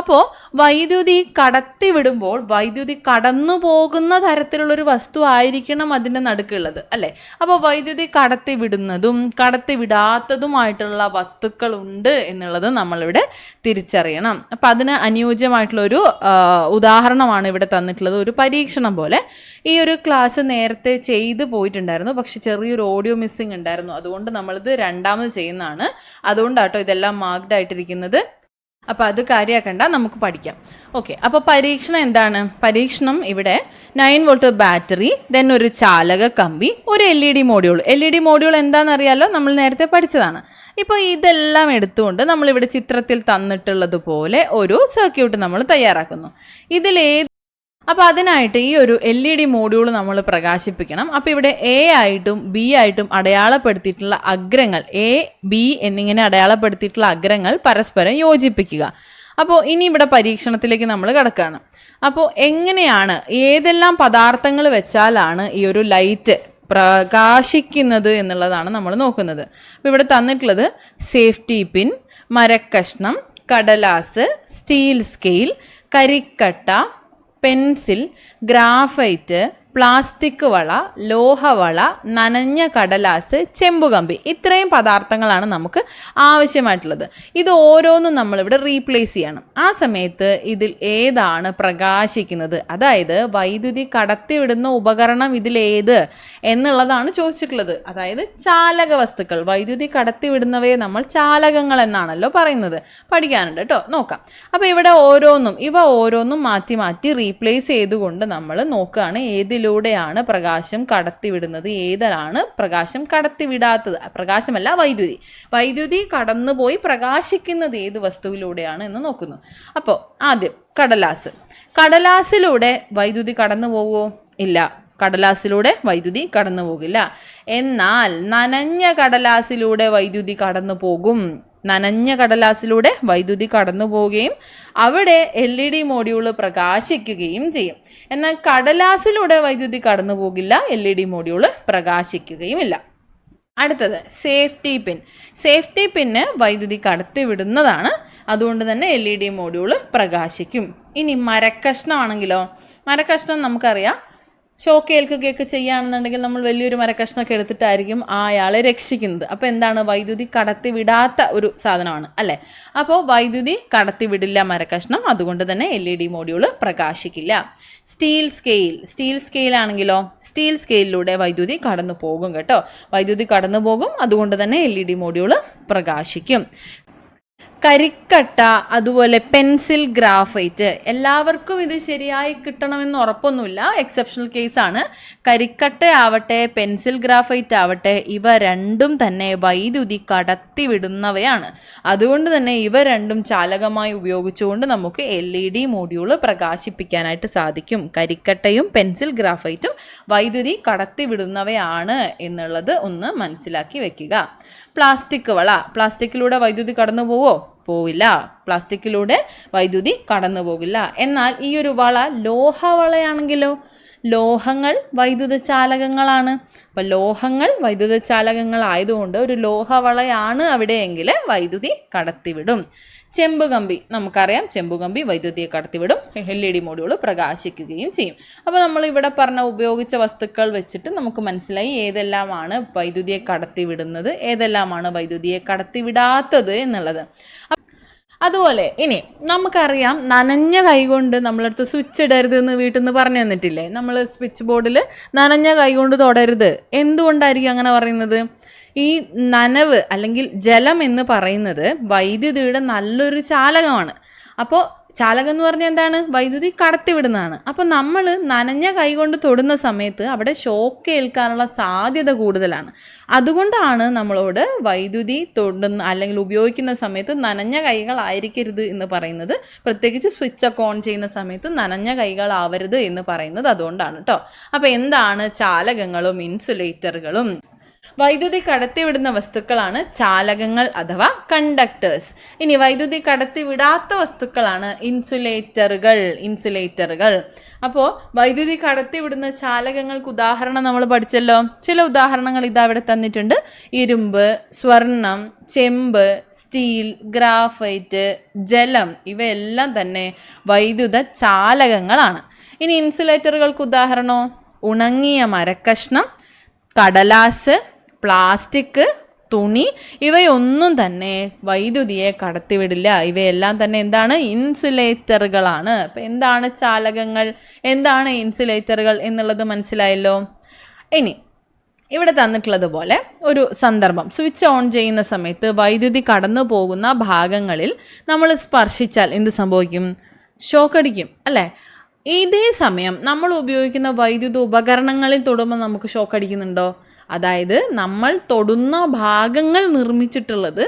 അപ്പോൾ വൈദ്യുതി കടത്തിവിടുമ്പോൾ വൈദ്യുതി കടന്നു പോകുന്ന തരത്തിലുള്ളൊരു വസ്തു ആയിരിക്കണം അതിൻ്റെ നടുക്കുള്ളത് അല്ലേ. അപ്പോൾ വൈദ്യുതി കടത്തിവിടുന്നതും കടത്തിവിടാത്തതുമായിട്ടുള്ള വസ്തുക്കളുണ്ട് എന്നുള്ളത് നമ്മളിവിടെ തിരിച്ചറിയണം. അപ്പം അതിന് അനുയോജ്യമായിട്ടുള്ളൊരു ഉദാഹരണമാണ് ഇവിടെ തന്നിട്ടുള്ളത്. ഒരു പരീക്ഷണം പോലെ ഈ ഒരു ക്ലാസ് നേരത്തെ ചെയ്തു പോയിട്ടുണ്ടായിരുന്നു, പക്ഷെ ചെറിയൊരു ഓഡിയോ മിസ്സിങ് ഉണ്ടായിരുന്നു. അതുകൊണ്ട് നമ്മളിത് രണ്ടാമത് ചെയ്യുന്നതാണ്. അതുകൊണ്ടാട്ടോ ഇതെല്ലാം മാർക്ഡ് ആയിട്ടിരിക്കുന്നത്. അപ്പോൾ അത് കാര്യമാക്കണ്ട, നമുക്ക് പഠിക്കാം. ഓക്കെ, അപ്പോൾ പരീക്ഷണം എന്താണ്? പരീക്ഷണം ഇവിടെ 9 വോൾട്ട് ബാറ്ററി, ദെൻ ഒരു ചാലക കമ്പി, ഒരു LED മോഡ്യൂൾ. LED മോഡ്യൂൾ എന്താണെന്നറിയാലോ, നമ്മൾ നേരത്തെ പഠിച്ചതാണ്. ഇപ്പോൾ ഇതെല്ലാം എടുത്തുകൊണ്ട് നമ്മളിവിടെ ചിത്രത്തിൽ തന്നിട്ടുള്ളതുപോലെ ഒരു സർക്യൂട്ട് നമ്മൾ തയ്യാറാക്കുന്നു. അപ്പോൾ അതിനായിട്ട് ഈ ഒരു LED മോഡ്യൂൾ നമ്മൾ പ്രകാശിപ്പിക്കണം. അപ്പോൾ ഇവിടെ A ആയിട്ടും B ആയിട്ടും അടയാളപ്പെടുത്തിയിട്ടുള്ള അഗ്രങ്ങൾ, A B എന്നിങ്ങനെ അടയാളപ്പെടുത്തിയിട്ടുള്ള അഗ്രങ്ങൾ പരസ്പരം യോജിപ്പിക്കുക. അപ്പോൾ ഇനി ഇവിടെ പരീക്ഷണത്തിലേക്ക് നമ്മൾ കിടക്കുകയാണ്. അപ്പോൾ എങ്ങനെയാണ്, ഏതെല്ലാം പദാർത്ഥങ്ങൾ വെച്ചാലാണ് ഈ ഒരു ലൈറ്റ് പ്രകാശിക്കുന്നത് എന്നുള്ളതാണ് നമ്മൾ നോക്കുന്നത്. അപ്പോൾ ഇവിടെ തന്നിട്ടുള്ളത് സേഫ്റ്റി പിൻ, മരക്കഷ്ണം, കടലാസ്, സ്റ്റീൽ സ്കെയിൽ, കരിക്കട്ട, പെൻസിൽ, ഗ്രാഫൈറ്റ്, പ്ലാസ്റ്റിക് വള, ലോഹവള, നനഞ്ഞ കടലാസ്, ചെമ്പുകമ്പി. ഇത്രയും പദാർത്ഥങ്ങളാണ് നമുക്ക് ആവശ്യമായിട്ടുള്ളത്. ഇത് ഓരോന്നും നമ്മളിവിടെ റീപ്ലേസ് ചെയ്യണം. ആ സമയത്ത് ഇതിൽ ഏതാണ് പ്രകാശിക്കുന്നത്, അതായത് വൈദ്യുതി കടത്തിവിടുന്ന ഉപകരണം ഇതിലേത് എന്നുള്ളതാണ് ചോദിച്ചിട്ടുള്ളത്. അതായത് ചാലക വസ്തുക്കൾ, വൈദ്യുതി കടത്തിവിടുന്നവയെ നമ്മൾ ചാലകങ്ങൾ എന്നാണല്ലോ പറയുന്നത്. പഠിക്കാനുണ്ട് കേട്ടോ, നോക്കാം. അപ്പോൾ ഇവിടെ ഇവ ഓരോന്നും മാറ്റി മാറ്റി റീപ്ലേസ് ചെയ്തുകൊണ്ട് നമ്മൾ നോക്കുകയാണ് ഏതിലൂടെയാണ് പ്രകാശം കടത്തിവിടുന്നത്, ഏതാണ് പ്രകാശം കടത്തിവിടാത്തത്. പ്രകാശമല്ല, വൈദ്യുതി കടന്നുപോയി പ്രകാശിക്കുന്നത് ഏത് വസ്തുവിലൂടെയാണ് എന്ന് നോക്കുന്നു. അപ്പോൾ ആദ്യം കടലാസിലൂടെ വൈദ്യുതി കടന്നു പോകുമോ? ഇല്ല, കടലാസിലൂടെ വൈദ്യുതി കടന്നു പോകില്ല. എന്നാൽ നനഞ്ഞ കടലാസിലൂടെ വൈദ്യുതി കടന്നു പോകും. നനഞ്ഞ കടലാസിലൂടെ വൈദ്യുതി കടന്നു പോവുകയും അവിടെ LED മോഡ്യൂൾ പ്രകാശിക്കുകയും ചെയ്യും. എന്നാൽ കടലാസിലൂടെ വൈദ്യുതി കടന്നു പോകില്ല, LED മോഡ്യൂൾ പ്രകാശിക്കുകയുമില്ല. അടുത്തത് സേഫ്റ്റി പിന്ന് വൈദ്യുതി കടത്തിവിടുന്നതാണ്. അതുകൊണ്ട് തന്നെ LED മോഡ്യൂൾ പ്രകാശിക്കും. ഇനി മരക്കഷ്ണമാണെങ്കിലോ? മരക്കഷ്ണം നമുക്കറിയാം, ഷോക്ക് ഏൽക്കുകയൊക്കെ ചെയ്യുകയാണെന്നുണ്ടെങ്കിൽ നമ്മൾ വലിയൊരു മരക്കഷ്ണമൊക്കെ എടുത്തിട്ടായിരിക്കും അയാളെ രക്ഷിക്കുന്നത്. അപ്പോൾ എന്താണ്? വൈദ്യുതി കടത്തിവിടാത്ത ഒരു സാധനമാണ് അല്ലേ. അപ്പോൾ വൈദ്യുതി കടത്തിവിടില്ല മരക്കഷ്ണം, അതുകൊണ്ട് തന്നെ LED മോഡ്യൂൾ പ്രകാശിക്കില്ല. സ്റ്റീൽ സ്കെയിൽ ആണെങ്കിലോ? സ്റ്റീൽ സ്കെയിലിലൂടെ വൈദ്യുതി കടന്നു പോകും കേട്ടോ. വൈദ്യുതി കടന്നു പോകും, അതുകൊണ്ട് തന്നെ LED മോഡ്യൂൾ പ്രകാശിക്കും. കരിക്കട്ട, അതുപോലെ പെൻസിൽ, ഗ്രാഫൈറ്റ്. എല്ലാവർക്കും ഇത് ശരിയായി കിട്ടണമെന്ന് ഉറപ്പൊന്നുമില്ല, എക്സെപ്ഷണൽ കേസാണ്. കരിക്കട്ട ആവട്ടെ, പെൻസിൽ ഗ്രാഫൈറ്റ് ആവട്ടെ, ഇവ രണ്ടും തന്നെ വൈദ്യുതി കടത്തിവിടുന്നവയാണ്. അതുകൊണ്ട് തന്നെ ഇവ രണ്ടും ചാലകമായി ഉപയോഗിച്ചുകൊണ്ട് നമുക്ക് LED മോഡ്യൂൾ പ്രകാശിപ്പിക്കാനായിട്ട് സാധിക്കും. കരിക്കട്ടയും പെൻസിൽ ഗ്രാഫൈറ്റും വൈദ്യുതി കടത്തിവിടുന്നവയാണ് എന്നുള്ളത് ഒന്ന് മനസ്സിലാക്കി വെക്കുക. പ്ലാസ്റ്റിക്കിലൂടെ വൈദ്യുതി കടന്നു പോവില്ല. പ്ലാസ്റ്റിക്കിലൂടെ വൈദ്യുതി കടന്നു പോകില്ല. എന്നാൽ ഈ ഒരു വള ലോഹവളയാണെങ്കിലോ? ലോഹങ്ങൾ വൈദ്യുത ചാലകങ്ങളാണ്. അപ്പം ലോഹങ്ങൾ വൈദ്യുത ചാലകങ്ങളായതുകൊണ്ട് ഒരു ലോഹവളയാണ് അവിടെയെങ്കിൽ വൈദ്യുതി കടത്തിവിടും. ചെമ്പുകമ്പി നമുക്കറിയാം, ചെമ്പുകമ്പി വൈദ്യുതിയെ കടത്തിവിടും, LED മോഡ്യൂൾ പ്രകാശിക്കുകയും ചെയ്യും. അപ്പോൾ നമ്മളിവിടെ ഉപയോഗിച്ച വസ്തുക്കൾ വെച്ചിട്ട് നമുക്ക് മനസ്സിലായി ഏതെല്ലാമാണ് വൈദ്യുതിയെ കടത്തിവിടുന്നത്, ഏതെല്ലാമാണ് വൈദ്യുതിയെ കടത്തിവിടാത്തത് എന്നുള്ളത്. അതുപോലെ ഇനി നമുക്കറിയാം, നനഞ്ഞ കൈകൊണ്ട് നമ്മളടുത്ത് സ്വിച്ച് ഇടരുത് എന്ന് വീട്ടിൽ നിന്ന് പറഞ്ഞു തന്നിട്ടില്ലേ? നമ്മൾ സ്വിച്ച് ബോർഡിൽ നനഞ്ഞ കൈകൊണ്ട് തൊടരുത്. എന്തുകൊണ്ടായിരിക്കും അങ്ങനെ പറയുന്നത്? ഈ നനവ് അല്ലെങ്കിൽ ജലം എന്ന് പറയുന്നത് വൈദ്യുതിയുടെ നല്ലൊരു ചാലകമാണ്. അപ്പോൾ ചാലകം എന്ന് പറഞ്ഞാൽ എന്താണ്? വൈദ്യുതി കടത്തിവിടുന്നതാണ്. അപ്പോൾ നമ്മൾ നനഞ്ഞ കൈകൊണ്ട് തൊടുന്ന സമയത്ത് അവിടെ ഷോക്ക് ഏൽക്കാനുള്ള സാധ്യത കൂടുതലാണ്. അതുകൊണ്ടാണ് നമ്മളോട് വൈദ്യുതി തൊടുന്ന അല്ലെങ്കിൽ ഉപയോഗിക്കുന്ന സമയത്ത് നനഞ്ഞ കൈകളായിരിക്കരുത് എന്ന് പറയുന്നത്. പ്രത്യേകിച്ച് സ്വിച്ചൊക്കെ ഓൺ ചെയ്യുന്ന സമയത്ത് നനഞ്ഞ കൈകളാവരുത് എന്ന് പറയുന്നത് അതുകൊണ്ടാണ് കേട്ടോ. അപ്പോൾ എന്താണ് ചാലകങ്ങളും ഇൻസുലേറ്ററുകളും? വൈദ്യുതി കടത്തിവിടുന്ന വസ്തുക്കളാണ് ചാലകങ്ങൾ അഥവാ കണ്ടക്ടേഴ്സ്. ഇനി വൈദ്യുതി കടത്തിവിടാത്ത വസ്തുക്കളാണ് ഇൻസുലേറ്ററുകൾ. അപ്പോൾ വൈദ്യുതി കടത്തിവിടുന്ന ചാലകങ്ങൾക്ക് ഉദാഹരണം നമ്മൾ പഠിച്ചല്ലോ. ചില ഉദാഹരണങ്ങൾ ഇതാ ഇവിടെ തന്നിട്ടുണ്ട്. ഇരുമ്പ്, സ്വർണം, ചെമ്പ്, സ്റ്റീൽ, ഗ്രാഫൈറ്റ്, ജലം ഇവയെല്ലാം തന്നെ വൈദ്യുത ചാലകങ്ങളാണ്. ഇനി ഇൻസുലേറ്ററുകൾക്ക് ഉദാഹരണമോ ഉണങ്ങിയ മരക്കഷ്ണം, കടലാസ്, പ്ലാസ്റ്റിക്, തുണി ഇവയൊന്നും തന്നെ വൈദ്യുതിയെ കടത്തിവിടില്ല. ഇവയെല്ലാം തന്നെ എന്താണ്? ഇൻസുലേറ്ററുകളാണ്. അപ്പം എന്താണ് ചാലകങ്ങൾ, എന്താണ് ഇൻസുലേറ്ററുകൾ എന്നുള്ളത് മനസ്സിലായല്ലോ. ഇനി ഇവിടെ തന്നിട്ടുള്ളതുപോലെ ഒരു സന്ദർഭം, സ്വിച്ച് ഓൺ ചെയ്യുന്ന സമയത്ത് വൈദ്യുതി കടന്നു പോകുന്ന ഭാഗങ്ങളിൽ നമ്മൾ സ്പർശിച്ചാൽ എന്ത് സംഭവിക്കും? ഷോക്കടിക്കും അല്ലേ? ഇതേ സമയം നമ്മൾ ഉപയോഗിക്കുന്ന വൈദ്യുത ഉപകരണങ്ങളിൽ തൊടുമ്പോൾ നമുക്ക് ഷോക്കടിക്കുന്നുണ്ടോ? അതായത് നമ്മൾ തൊടുന്ന ഭാഗങ്ങൾ നിർമ്മിച്ചിട്ടുള്ളത്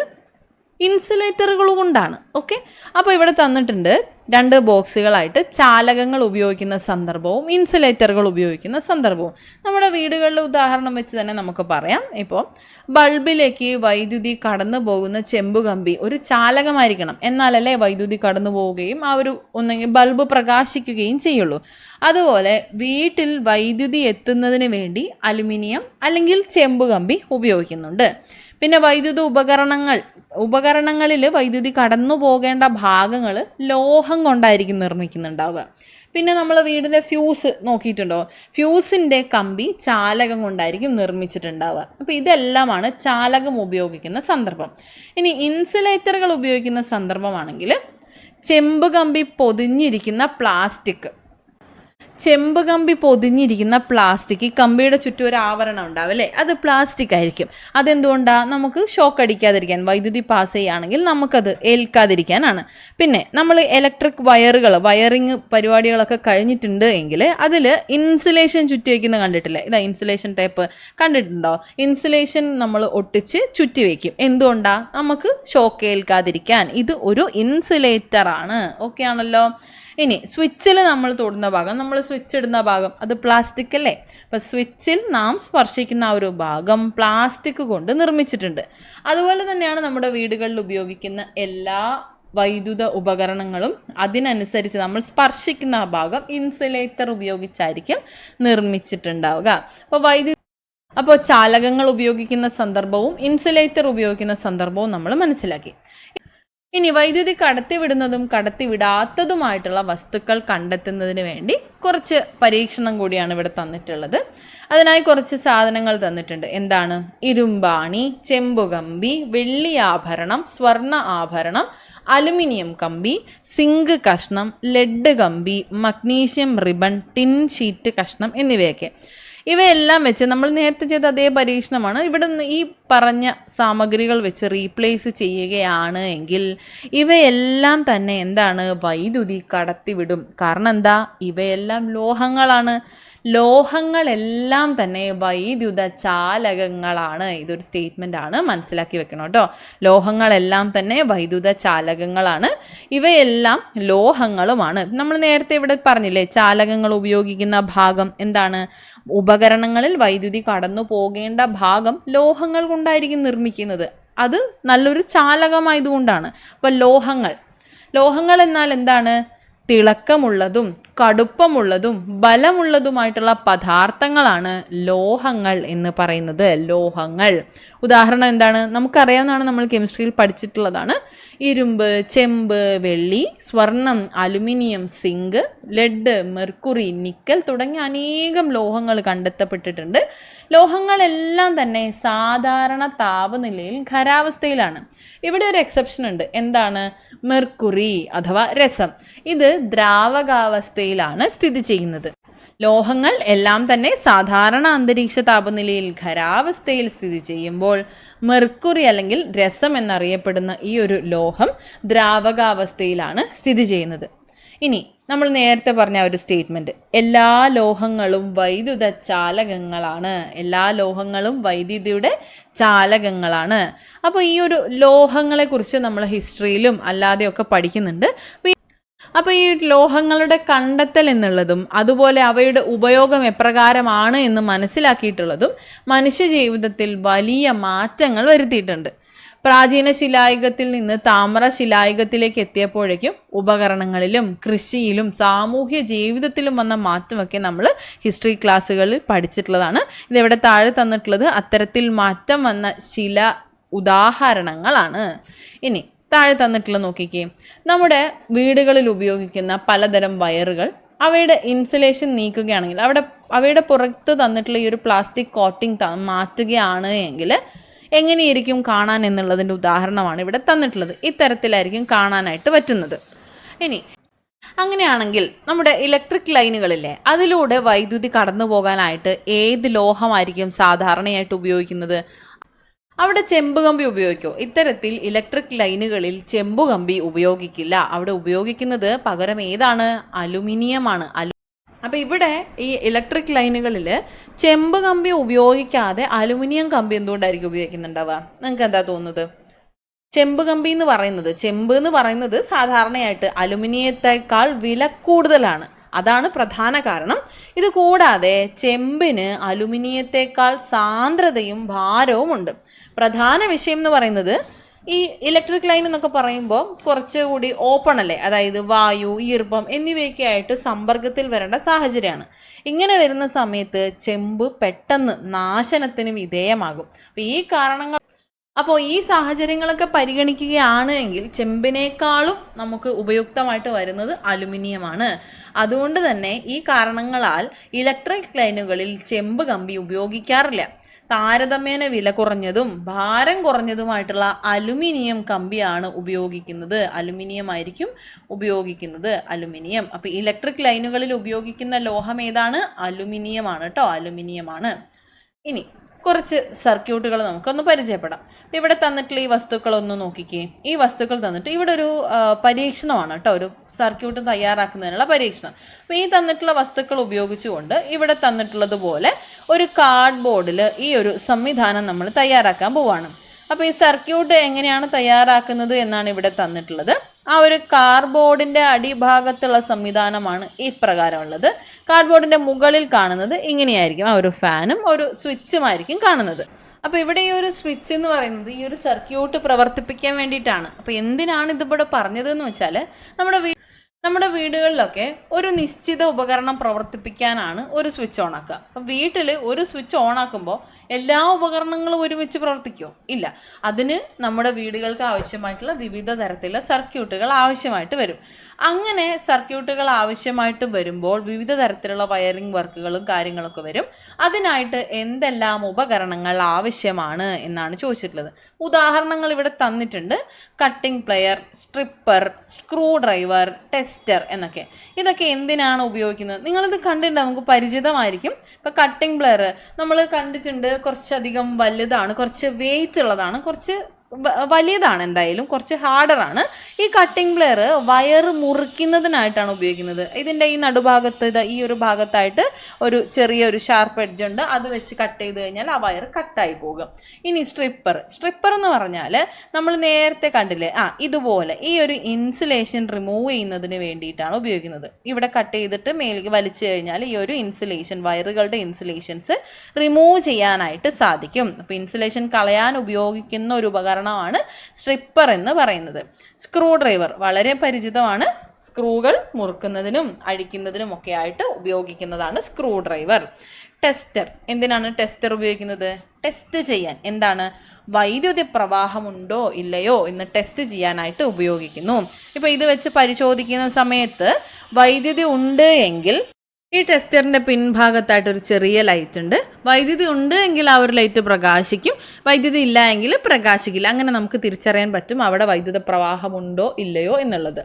ഇൻസുലേറ്ററുകൾ കൊണ്ടാണ്. ഓക്കെ, അപ്പോൾ ഇവിടെ തന്നിട്ടുണ്ട് 2 ബോക്സുകളായിട്ട് ചാലകങ്ങൾ ഉപയോഗിക്കുന്ന സന്ദർഭവും ഇൻസുലേറ്ററുകൾ ഉപയോഗിക്കുന്ന സന്ദർഭവും. നമ്മുടെ വീടുകളിലെ ഉദാഹരണം വെച്ച് തന്നെ നമുക്ക് പറയാം. ഇപ്പോൾ ബൾബിലേക്ക് വൈദ്യുതി കടന്നു പോകുന്ന ചെമ്പുകമ്പി ഒരു ചാലകമായിരിക്കണം, എന്നാലല്ലേ വൈദ്യുതി കടന്നു പോവുകയും ആ ഒരു ഒന്നെങ്കിൽ ബൾബ് പ്രകാശിക്കുകയും ചെയ്യുള്ളൂ. അതുപോലെ വീട്ടിൽ വൈദ്യുതി എത്തുന്നതിന് വേണ്ടി അലുമിനിയം അല്ലെങ്കിൽ ചെമ്പുകമ്പി ഉപയോഗിക്കുന്നുണ്ട്. പിന്നെ വൈദ്യുത ഉപകരണങ്ങളിൽ വൈദ്യുതി കടന്നു പോകേണ്ട ഭാഗങ്ങൾ ലോഹം കൊണ്ടായിരിക്കും നിർമ്മിക്കുന്നുണ്ടാവുക. പിന്നെ നമ്മൾ വീടിൻ്റെ ഫ്യൂസ് നോക്കിയിട്ടുണ്ടോ? ഫ്യൂസിൻ്റെ കമ്പി ചാലകം കൊണ്ടായിരിക്കും നിർമ്മിച്ചിട്ടുണ്ടാവുക. അപ്പോൾ ഇതെല്ലാമാണ് ചാലകം ഉപയോഗിക്കുന്ന സന്ദർഭം. ഇനി ഇൻസുലേറ്ററുകൾ ഉപയോഗിക്കുന്ന സന്ദർഭമാണെങ്കിൽ ചെമ്പ് കമ്പി പൊതിഞ്ഞിരിക്കുന്ന പ്ലാസ്റ്റിക്, ഈ കമ്പിയുടെ ചുറ്റും ഒരു ആവരണം ഉണ്ടാവും അല്ലേ, അത് പ്ലാസ്റ്റിക് ആയിരിക്കും. അതെന്തുകൊണ്ടാണ്? നമുക്ക് ഷോക്ക് അടിക്കാതിരിക്കാൻ, വൈദ്യുതി പാസ് ചെയ്യുകയാണെങ്കിൽ നമുക്കത് ഏൽക്കാതിരിക്കാനാണ്. പിന്നെ നമ്മൾ ഇലക്ട്രിക് വയറിങ് പരിപാടികളൊക്കെ കഴിഞ്ഞിട്ടുണ്ട് എങ്കിൽ അതിൽ ഇൻസുലേഷൻ ചുറ്റി വയ്ക്കുന്ന കണ്ടിട്ടില്ലേ? ഇതാ ഇൻസുലേഷൻ ടേപ്പ് കണ്ടിട്ടുണ്ടോ? ഇൻസുലേഷൻ നമ്മൾ ഒട്ടിച്ച് ചുറ്റി വയ്ക്കും. എന്തുകൊണ്ടാണ്? നമുക്ക് ഷോക്ക് ഏൽക്കാതിരിക്കാൻ. ഇത് ഒരു ഇൻസുലേറ്റർ ആണ്. ഓക്കെ ആണല്ലോ. ഇനി സ്വിച്ചിൽ നമ്മൾ തൊടുന്ന ഭാഗം, നമ്മൾ സ്വിച്ച് ഇടുന്ന ഭാഗം അത് പ്ലാസ്റ്റിക് അല്ലേ? അപ്പം സ്വിച്ചിൽ നാം സ്പർശിക്കുന്ന ആ ഒരു ഭാഗം പ്ലാസ്റ്റിക് കൊണ്ട് നിർമ്മിച്ചിട്ടുണ്ട്. അതുപോലെ തന്നെയാണ് നമ്മുടെ വീടുകളിൽ ഉപയോഗിക്കുന്ന എല്ലാ വൈദ്യുത ഉപകരണങ്ങളും അതിനനുസരിച്ച് നമ്മൾ സ്പർശിക്കുന്ന ആ ഭാഗം ഇൻസുലേറ്റർ ഉപയോഗിച്ചായിരിക്കും നിർമ്മിച്ചിട്ടുണ്ടാവുക. അപ്പോൾ ചാലകങ്ങൾ ഉപയോഗിക്കുന്ന സന്ദർഭവും ഇൻസുലേറ്റർ ഉപയോഗിക്കുന്ന സന്ദർഭവും നമ്മൾ മനസ്സിലാക്കി. ഇനി വൈദ്യുതി കടത്തിവിടുന്നതും കടത്തിവിടാത്തതുമായിട്ടുള്ള വസ്തുക്കൾ കണ്ടെത്തുന്നതിന് വേണ്ടി കുറച്ച് പരീക്ഷണം കൂടിയാണ് ഇവിടെ തന്നിട്ടുള്ളത്. അതിനായി കുറച്ച് സാധനങ്ങൾ തന്നിട്ടുണ്ട്. എന്താണ്? ഇരുമ്പാണി, ചെമ്പുകമ്പി, വെള്ളി ആഭരണം, സ്വർണ്ണ ആഭരണം, അലുമിനിയം കമ്പി, സിങ്ക് കഷ്ണം, ലെഡ് കമ്പി, മഗ്നീഷ്യം റിബൺ, ടിൻ ഷീറ്റ് കഷ്ണം എന്നിവയൊക്കെ. ഇവയെല്ലാം വെച്ച് നമ്മൾ നേരത്തെ ചെയ്ത അതേ പരീക്ഷണമാണ്. ഇവിടെ നിന്ന് ഈ പറഞ്ഞ സാമഗ്രികൾ വെച്ച് റീപ്ലേസ് ചെയ്യുകയാണ് എങ്കിൽ ഇവയെല്ലാം തന്നെ എന്താണ്? വൈദ്യുതി കടത്തിവിടും. കാരണം എന്താ? ഇവയെല്ലാം ലോഹങ്ങളാണ്. ലോഹങ്ങളെല്ലാം തന്നെ വൈദ്യുത ചാലകങ്ങളാണ്. ഇതൊരു സ്റ്റേറ്റ്മെൻ്റ് ആണ്, മനസ്സിലാക്കി വെക്കണം കേട്ടോ. ലോഹങ്ങളെല്ലാം തന്നെ വൈദ്യുത ചാലകങ്ങളാണ്. ഇവയെല്ലാം ലോഹങ്ങളുമാണ്. നമ്മൾ നേരത്തെ ഇവിടെ പറഞ്ഞില്ലേ, ചാലകങ്ങൾ ഉപയോഗിക്കുന്ന ഭാഗം എന്താണ്? ഉപകരണങ്ങളിൽ വൈദ്യുതി കടന്നു പോകേണ്ട ഭാഗം ലോഹങ്ങൾ കൊണ്ടായിരിക്കും നിർമ്മിക്കുന്നത്. അത് നല്ലൊരു ചാലകമായതുകൊണ്ടാണ്. അപ്പോൾ ലോഹങ്ങൾ എന്നാൽ എന്താണ്? തിളക്കമുള്ളതും കടുപ്പമുള്ളതും ബലമുള്ളതുമായിട്ടുള്ള പദാർത്ഥങ്ങളാണ് ലോഹങ്ങൾ എന്ന് പറയുന്നത്. ലോഹങ്ങൾ ഉദാഹരണം എന്താണ്? നമുക്കറിയാവുന്നതാണ്, നമ്മൾ കെമിസ്ട്രിയിൽ പഠിച്ചിട്ടുള്ളതാണ്. ഇരുമ്പ്, ചെമ്പ്, വെള്ളി, സ്വർണം, aluminium, zinc, lead, mercury, nickel തുടങ്ങിയ അനേകം ലോഹങ്ങൾ കണ്ടെത്തപ്പെട്ടിട്ടുണ്ട്. ലോഹങ്ങളെല്ലാം തന്നെ സാധാരണ താപനിലയിൽ ഖരാവസ്ഥയിലാണ്. ഇവിടെ ഒരു എക്സെപ്ഷൻ ഉണ്ട്. എന്താണ്? മെർക്കുറി അഥവാ രസം. ഇത് ദ്രാവകാവസ്ഥയിലാണ് സ്ഥിതി ചെയ്യുന്നത്. ലോഹങ്ങൾ എല്ലാം തന്നെ സാധാരണ അന്തരീക്ഷ താപനിലയിൽ ഖരാവസ്ഥയിൽ സ്ഥിതി ചെയ്യുമ്പോൾ മെർക്കുറി അല്ലെങ്കിൽ രസം എന്നറിയപ്പെടുന്ന ഈ ഒരു ലോഹം ദ്രാവകാവസ്ഥയിലാണ് സ്ഥിതി ചെയ്യുന്നത്. ഇനി നമ്മൾ നേരത്തെ പറഞ്ഞ ഒരു സ്റ്റേറ്റ്മെൻറ്റ്, എല്ലാ ലോഹങ്ങളും വൈദ്യുത ചാലകങ്ങളാണ്. എല്ലാ ലോഹങ്ങളും വൈദ്യുതിയുടെ ചാലകങ്ങളാണ്. അപ്പോൾ ഈ ഒരു ലോഹങ്ങളെക്കുറിച്ച് നമ്മൾ ഹിസ്റ്ററിയിലും അല്ലാതെയൊക്കെ പഠിക്കുന്നുണ്ട്. അപ്പോൾ ഈ ലോഹങ്ങളുടെ കണ്ടെത്തൽ എന്നുള്ളതും അതുപോലെ അവയുടെ ഉപയോഗം എപ്രകാരമാണ് എന്ന് മനസ്സിലാക്കിയിട്ടുള്ളതും മനുഷ്യ ജീവിതത്തിൽ വലിയ മാറ്റങ്ങൾ വരുത്തിയിട്ടുണ്ട്. പ്രാചീന ശിലായുഗത്തിൽ നിന്ന് താമ്ര ശിലായുഗത്തിലേക്ക് എത്തിയപ്പോഴേക്കും ഉപകരണങ്ങളിലും കൃഷിയിലും സാമൂഹ്യ ജീവിതത്തിലും വന്ന മാറ്റമൊക്കെ നമ്മൾ ഹിസ്റ്ററി ക്ലാസ്സുകളിൽ പഠിച്ചിട്ടുള്ളതാണ്. ഇതിവിടെ താഴെ തന്നിട്ടുള്ളത് അത്തരത്തിൽ മാറ്റം വന്ന ശില ഉദാഹരണങ്ങളാണ്. ഇനി താഴെ തന്നിട്ടുള്ള നോക്കിക്കേ, നമ്മുടെ വീടുകളിൽ ഉപയോഗിക്കുന്ന പലതരം വയറുകൾ അവയുടെ ഇൻസുലേഷൻ നീക്കുകയാണെങ്കിൽ അവയുടെ പുറത്ത് തന്നിട്ടുള്ള ഈ ഒരു പ്ലാസ്റ്റിക് കോട്ടിംഗ് മാറ്റുകയാണ് എങ്കിൽ എങ്ങനെയായിരിക്കും കാണാൻ എന്നുള്ളതിൻ്റെ ഉദാഹരണമാണ് ഇവിടെ തന്നിട്ടുള്ളത്. ഇത്തരത്തിലായിരിക്കും കാണാനായിട്ട് പറ്റുന്നത്. ഇനി അങ്ങനെയാണെങ്കിൽ നമ്മുടെ ഇലക്ട്രിക് ലൈനുകളില്ലേ, അതിലൂടെ വൈദ്യുതി കടന്നു പോകാനായിട്ട് ഏത് ലോഹമായിരിക്കും സാധാരണയായിട്ട് ഉപയോഗിക്കുന്നത്? അവിടെ ചെമ്പുകമ്പി ഉപയോഗിക്കുമോ? ഇത്തരത്തിൽ ഇലക്ട്രിക് ലൈനുകളിൽ ചെമ്പുകമ്പി ഉപയോഗിക്കില്ല. അവിടെ ഉപയോഗിക്കുന്നത് പകരം ഏതാണ്? അലുമിനിയമാണ്. അപ്പോൾ ഇവിടെ ഈ ഇലക്ട്രിക് ലൈനുകളിൽ ചെമ്പ് കമ്പി ഉപയോഗിക്കാതെ അലുമിനിയം കമ്പി എന്തുകൊണ്ടായിരിക്കും ഉപയോഗിക്കുന്നുണ്ടാവുക? നിങ്ങൾക്ക് എന്താ തോന്നുന്നത്? ചെമ്പ് എന്ന് പറയുന്നത് സാധാരണയായിട്ട് അലുമിനിയത്തേക്കാൾ വില കൂടുതലാണ്. അതാണ് പ്രധാന കാരണം. ഇത് കൂടാതെ ചെമ്പിന് അലുമിനിയത്തേക്കാൾ സാന്ദ്രതയും ഭാരവും ഉണ്ട്. പ്രധാന വിഷയം എന്ന് പറയുന്നത് ഈ ഇലക്ട്രിക് ലൈൻ എന്നൊക്കെ പറയുമ്പോൾ കുറച്ചുകൂടി ഓപ്പൺ അല്ലേ, അതായത് വായു, ഈർപ്പം എന്നിവയൊക്കെ ആയിട്ട് സമ്പർക്കത്തിൽ വരേണ്ട സാഹചര്യമാണ്. ഇങ്ങനെ വരുന്ന സമയത്ത് ചെമ്പ് പെട്ടെന്ന് നാശനത്തിന് വിധേയമാകും. അപ്പോൾ ഈ സാഹചര്യങ്ങളൊക്കെ പരിഗണിക്കുകയാണ് എങ്കിൽ ചെമ്പിനേക്കാളും നമുക്ക് ഉപയുക്തമായിട്ട് വരുന്നത് അലുമിനിയമാണ്. അതുകൊണ്ട് തന്നെ ഈ കാരണങ്ങളാൽ ഇലക്ട്രിക് ലൈനുകളിൽ ചെമ്പ് കമ്പി ഉപയോഗിക്കാറില്ല. താരതമ്യേന വില കുറഞ്ഞതും ഭാരം കുറഞ്ഞതുമായിട്ടുള്ള അലുമിനിയം കമ്പിയാണ് ഉപയോഗിക്കുന്നത്. അലുമിനിയം. അപ്പോൾ ഇലക്ട്രിക് ലൈനുകളിൽ ഉപയോഗിക്കുന്ന ലോഹം ഏതാണ്? അലുമിനിയമാണ് കേട്ടോ, അലുമിനിയമാണ്. ഇനി കുറച്ച് സർക്യൂട്ടുകൾ നമുക്കൊന്ന് പരിചയപ്പെടാം. ഇവിടെ തന്നിട്ടുള്ള ഈ വസ്തുക്കളൊന്ന് നോക്കിക്കേ. ഈ വസ്തുക്കൾ തന്നിട്ട് ഇവിടെ ഒരു പരീക്ഷണമാണ് കേട്ടോ, ഒരു സർക്യൂട്ട് തയ്യാറാക്കുന്നതിനുള്ള പരീക്ഷണം. അപ്പോൾ ഈ തന്നിട്ടുള്ള വസ്തുക്കൾ ഉപയോഗിച്ചുകൊണ്ട് ഇവിടെ തന്നിട്ടുള്ളതുപോലെ ഒരു കാർഡ് ബോർഡിൽ ഈ ഒരു സംവിധാനം നമ്മൾ തയ്യാറാക്കാൻ പോവാണ്. അപ്പോൾ ഈ സർക്യൂട്ട് എങ്ങനെയാണ് തയ്യാറാക്കുന്നത് എന്നാണ് ഇവിടെ തന്നിട്ടുള്ളത്. ആ ഒരു കാർഡ്ബോർഡിൻ്റെ അടിഭാഗത്തുള്ള സംവിധാനമാണ് ഇപ്രകാരമുള്ളത്. കാർഡ്ബോർഡിൻ്റെ മുകളിൽ കാണുന്നത് ഇങ്ങനെയായിരിക്കും. ആ ഒരു ഫാനും ഒരു സ്വിച്ചുമായിരിക്കും കാണുന്നത്. അപ്പോൾ ഇവിടെ ഈ ഒരു സ്വിച്ച് എന്ന് പറയുന്നത് ഈ ഒരു സർക്യൂട്ട് പ്രവർത്തിപ്പിക്കാൻ വേണ്ടിയിട്ടാണ്. അപ്പോൾ എന്തിനാണ് ഇതിവിടെ പറഞ്ഞതെന്ന് വെച്ചാൽ നമ്മുടെ വീടുകളിലൊക്കെ ഒരു നിശ്ചിത ഉപകരണം പ്രവർത്തിപ്പിക്കാനാണ് ഒരു സ്വിച്ച് ഓൺ ആക്കുക. അപ്പം വീട്ടിൽ ഒരു സ്വിച്ച് ഓൺ ആക്കുമ്പോൾ എല്ലാ ഉപകരണങ്ങളും ഒരുമിച്ച് പ്രവർത്തിക്കുമോ? ഇല്ല. അതിന് നമ്മുടെ വീടുകൾക്ക് ആവശ്യമായിട്ടുള്ള വിവിധ തരത്തിലുള്ള സർക്യൂട്ടുകൾ ആവശ്യമായിട്ട് വരും. അങ്ങനെ സർക്യൂട്ടുകൾ ആവശ്യമായിട്ട് വരുമ്പോൾ വിവിധ തരത്തിലുള്ള വയറിംഗ് വർക്കുകളും കാര്യങ്ങളൊക്കെ വരും. അതിനായിട്ട് എന്തെല്ലാം ഉപകരണങ്ങൾ ആവശ്യമാണ് എന്നാണ് ചോദിച്ചിട്ടുള്ളത്. ഉദാഹരണങ്ങൾ ഇവിടെ തന്നിട്ടുണ്ട്. Cutting player, stripper, screw driver, tester എന്നൊക്കെ. ഇതൊക്കെ എന്തിനാണ് ഉപയോഗിക്കുന്നത്? നിങ്ങളിത് കണ്ടിട്ടുണ്ട്, നമുക്ക് പരിചിതമായിരിക്കും. ഇപ്പോൾ കട്ടിംഗ് പ്ലെയർ നമ്മൾ കണ്ടിട്ടുണ്ട്. കുറച്ചധികം വലുതാണ്, കുറച്ച് വെയിറ്റ് ഉള്ളതാണ്, കുറച്ച് വലിയതാണ്, എന്തായാലും കുറച്ച് ഹാർഡറാണ്. ഈ കട്ടിംഗ് പ്ലെയർ വയർ മുറിക്കുന്നതിനായിട്ടാണ് ഉപയോഗിക്കുന്നത്. ഇതിൻ്റെ ഈ നടുഭാഗത്ത് ഈ ഒരു ഭാഗത്തായിട്ട് ഒരു ചെറിയൊരു ഷാർപ്പ് എഡ്ജ് ഉണ്ട്. അത് വെച്ച് കട്ട് ചെയ്ത് കഴിഞ്ഞാൽ ആ വയർ കട്ടായി പോകും. ഇനി സ്ട്രിപ്പർ എന്ന് പറഞ്ഞാൽ നമ്മൾ നേരത്തെ കണ്ടില്ലേ, ഇതുപോലെ ഈ ഒരു ഇൻസുലേഷൻ റിമൂവ് ചെയ്യുന്നതിന് വേണ്ടിയിട്ടാണ് ഉപയോഗിക്കുന്നത്. ഇവിടെ കട്ട് ചെയ്തിട്ട് മേലേക്ക് വലിച്ചു കഴിഞ്ഞാൽ ഈ ഒരു ഇൻസുലേഷൻ, വയറുകളുടെ ഇൻസുലേഷൻസ് റിമൂവ് ചെയ്യാനായിട്ട് സാധിക്കും. അപ്പോൾ ഇൻസുലേഷൻ കളയാൻ ഉപയോഗിക്കുന്ന ഒരു ഉപകരണമാണ് സ്ട്രിപ്പർ എന്ന് പറയുന്നത്. സ്ക്രൂ ഡ്രൈവർ വളരെ പരിചിതമാണ്. സ്ക്രൂകൾ മുറുക്കുന്നതിനും അഴിക്കുന്നതിനും ഒക്കെ ആയിട്ട് ഉപയോഗിക്കുന്നതാണ് സ്ക്രൂ ഡ്രൈവർ. ടെസ്റ്റർ, എന്തിനാണ് ടെസ്റ്റർ ഉപയോഗിക്കുന്നത്? ടെസ്റ്റ് ചെയ്യാൻ. എന്താണ്? വൈദ്യുതി പ്രവാഹമുണ്ടോ ഇല്ലയോ എന്ന് ടെസ്റ്റ് ചെയ്യാനായിട്ട് ഉപയോഗിക്കുന്നു. ഇപ്പോൾ ഇത് വെച്ച് പരിശോധിക്കുന്ന സമയത്ത് വൈദ്യുതി ഉണ്ട് എങ്കിൽ ഈ ടെസ്റ്ററിൻ്റെ പിൻഭാഗത്തായിട്ടൊരു ചെറിയ ലൈറ്റ് ഉണ്ട്. വൈദ്യുതി ഉണ്ട് എങ്കിൽ ആ ഒരു ലൈറ്റ് പ്രകാശിക്കും, വൈദ്യുതി ഇല്ല എങ്കിൽ പ്രകാശിക്കില്ല. അങ്ങനെ നമുക്ക് തിരിച്ചറിയാൻ പറ്റും അവിടെ വൈദ്യുത പ്രവാഹമുണ്ടോ ഇല്ലയോ എന്നുള്ളത്.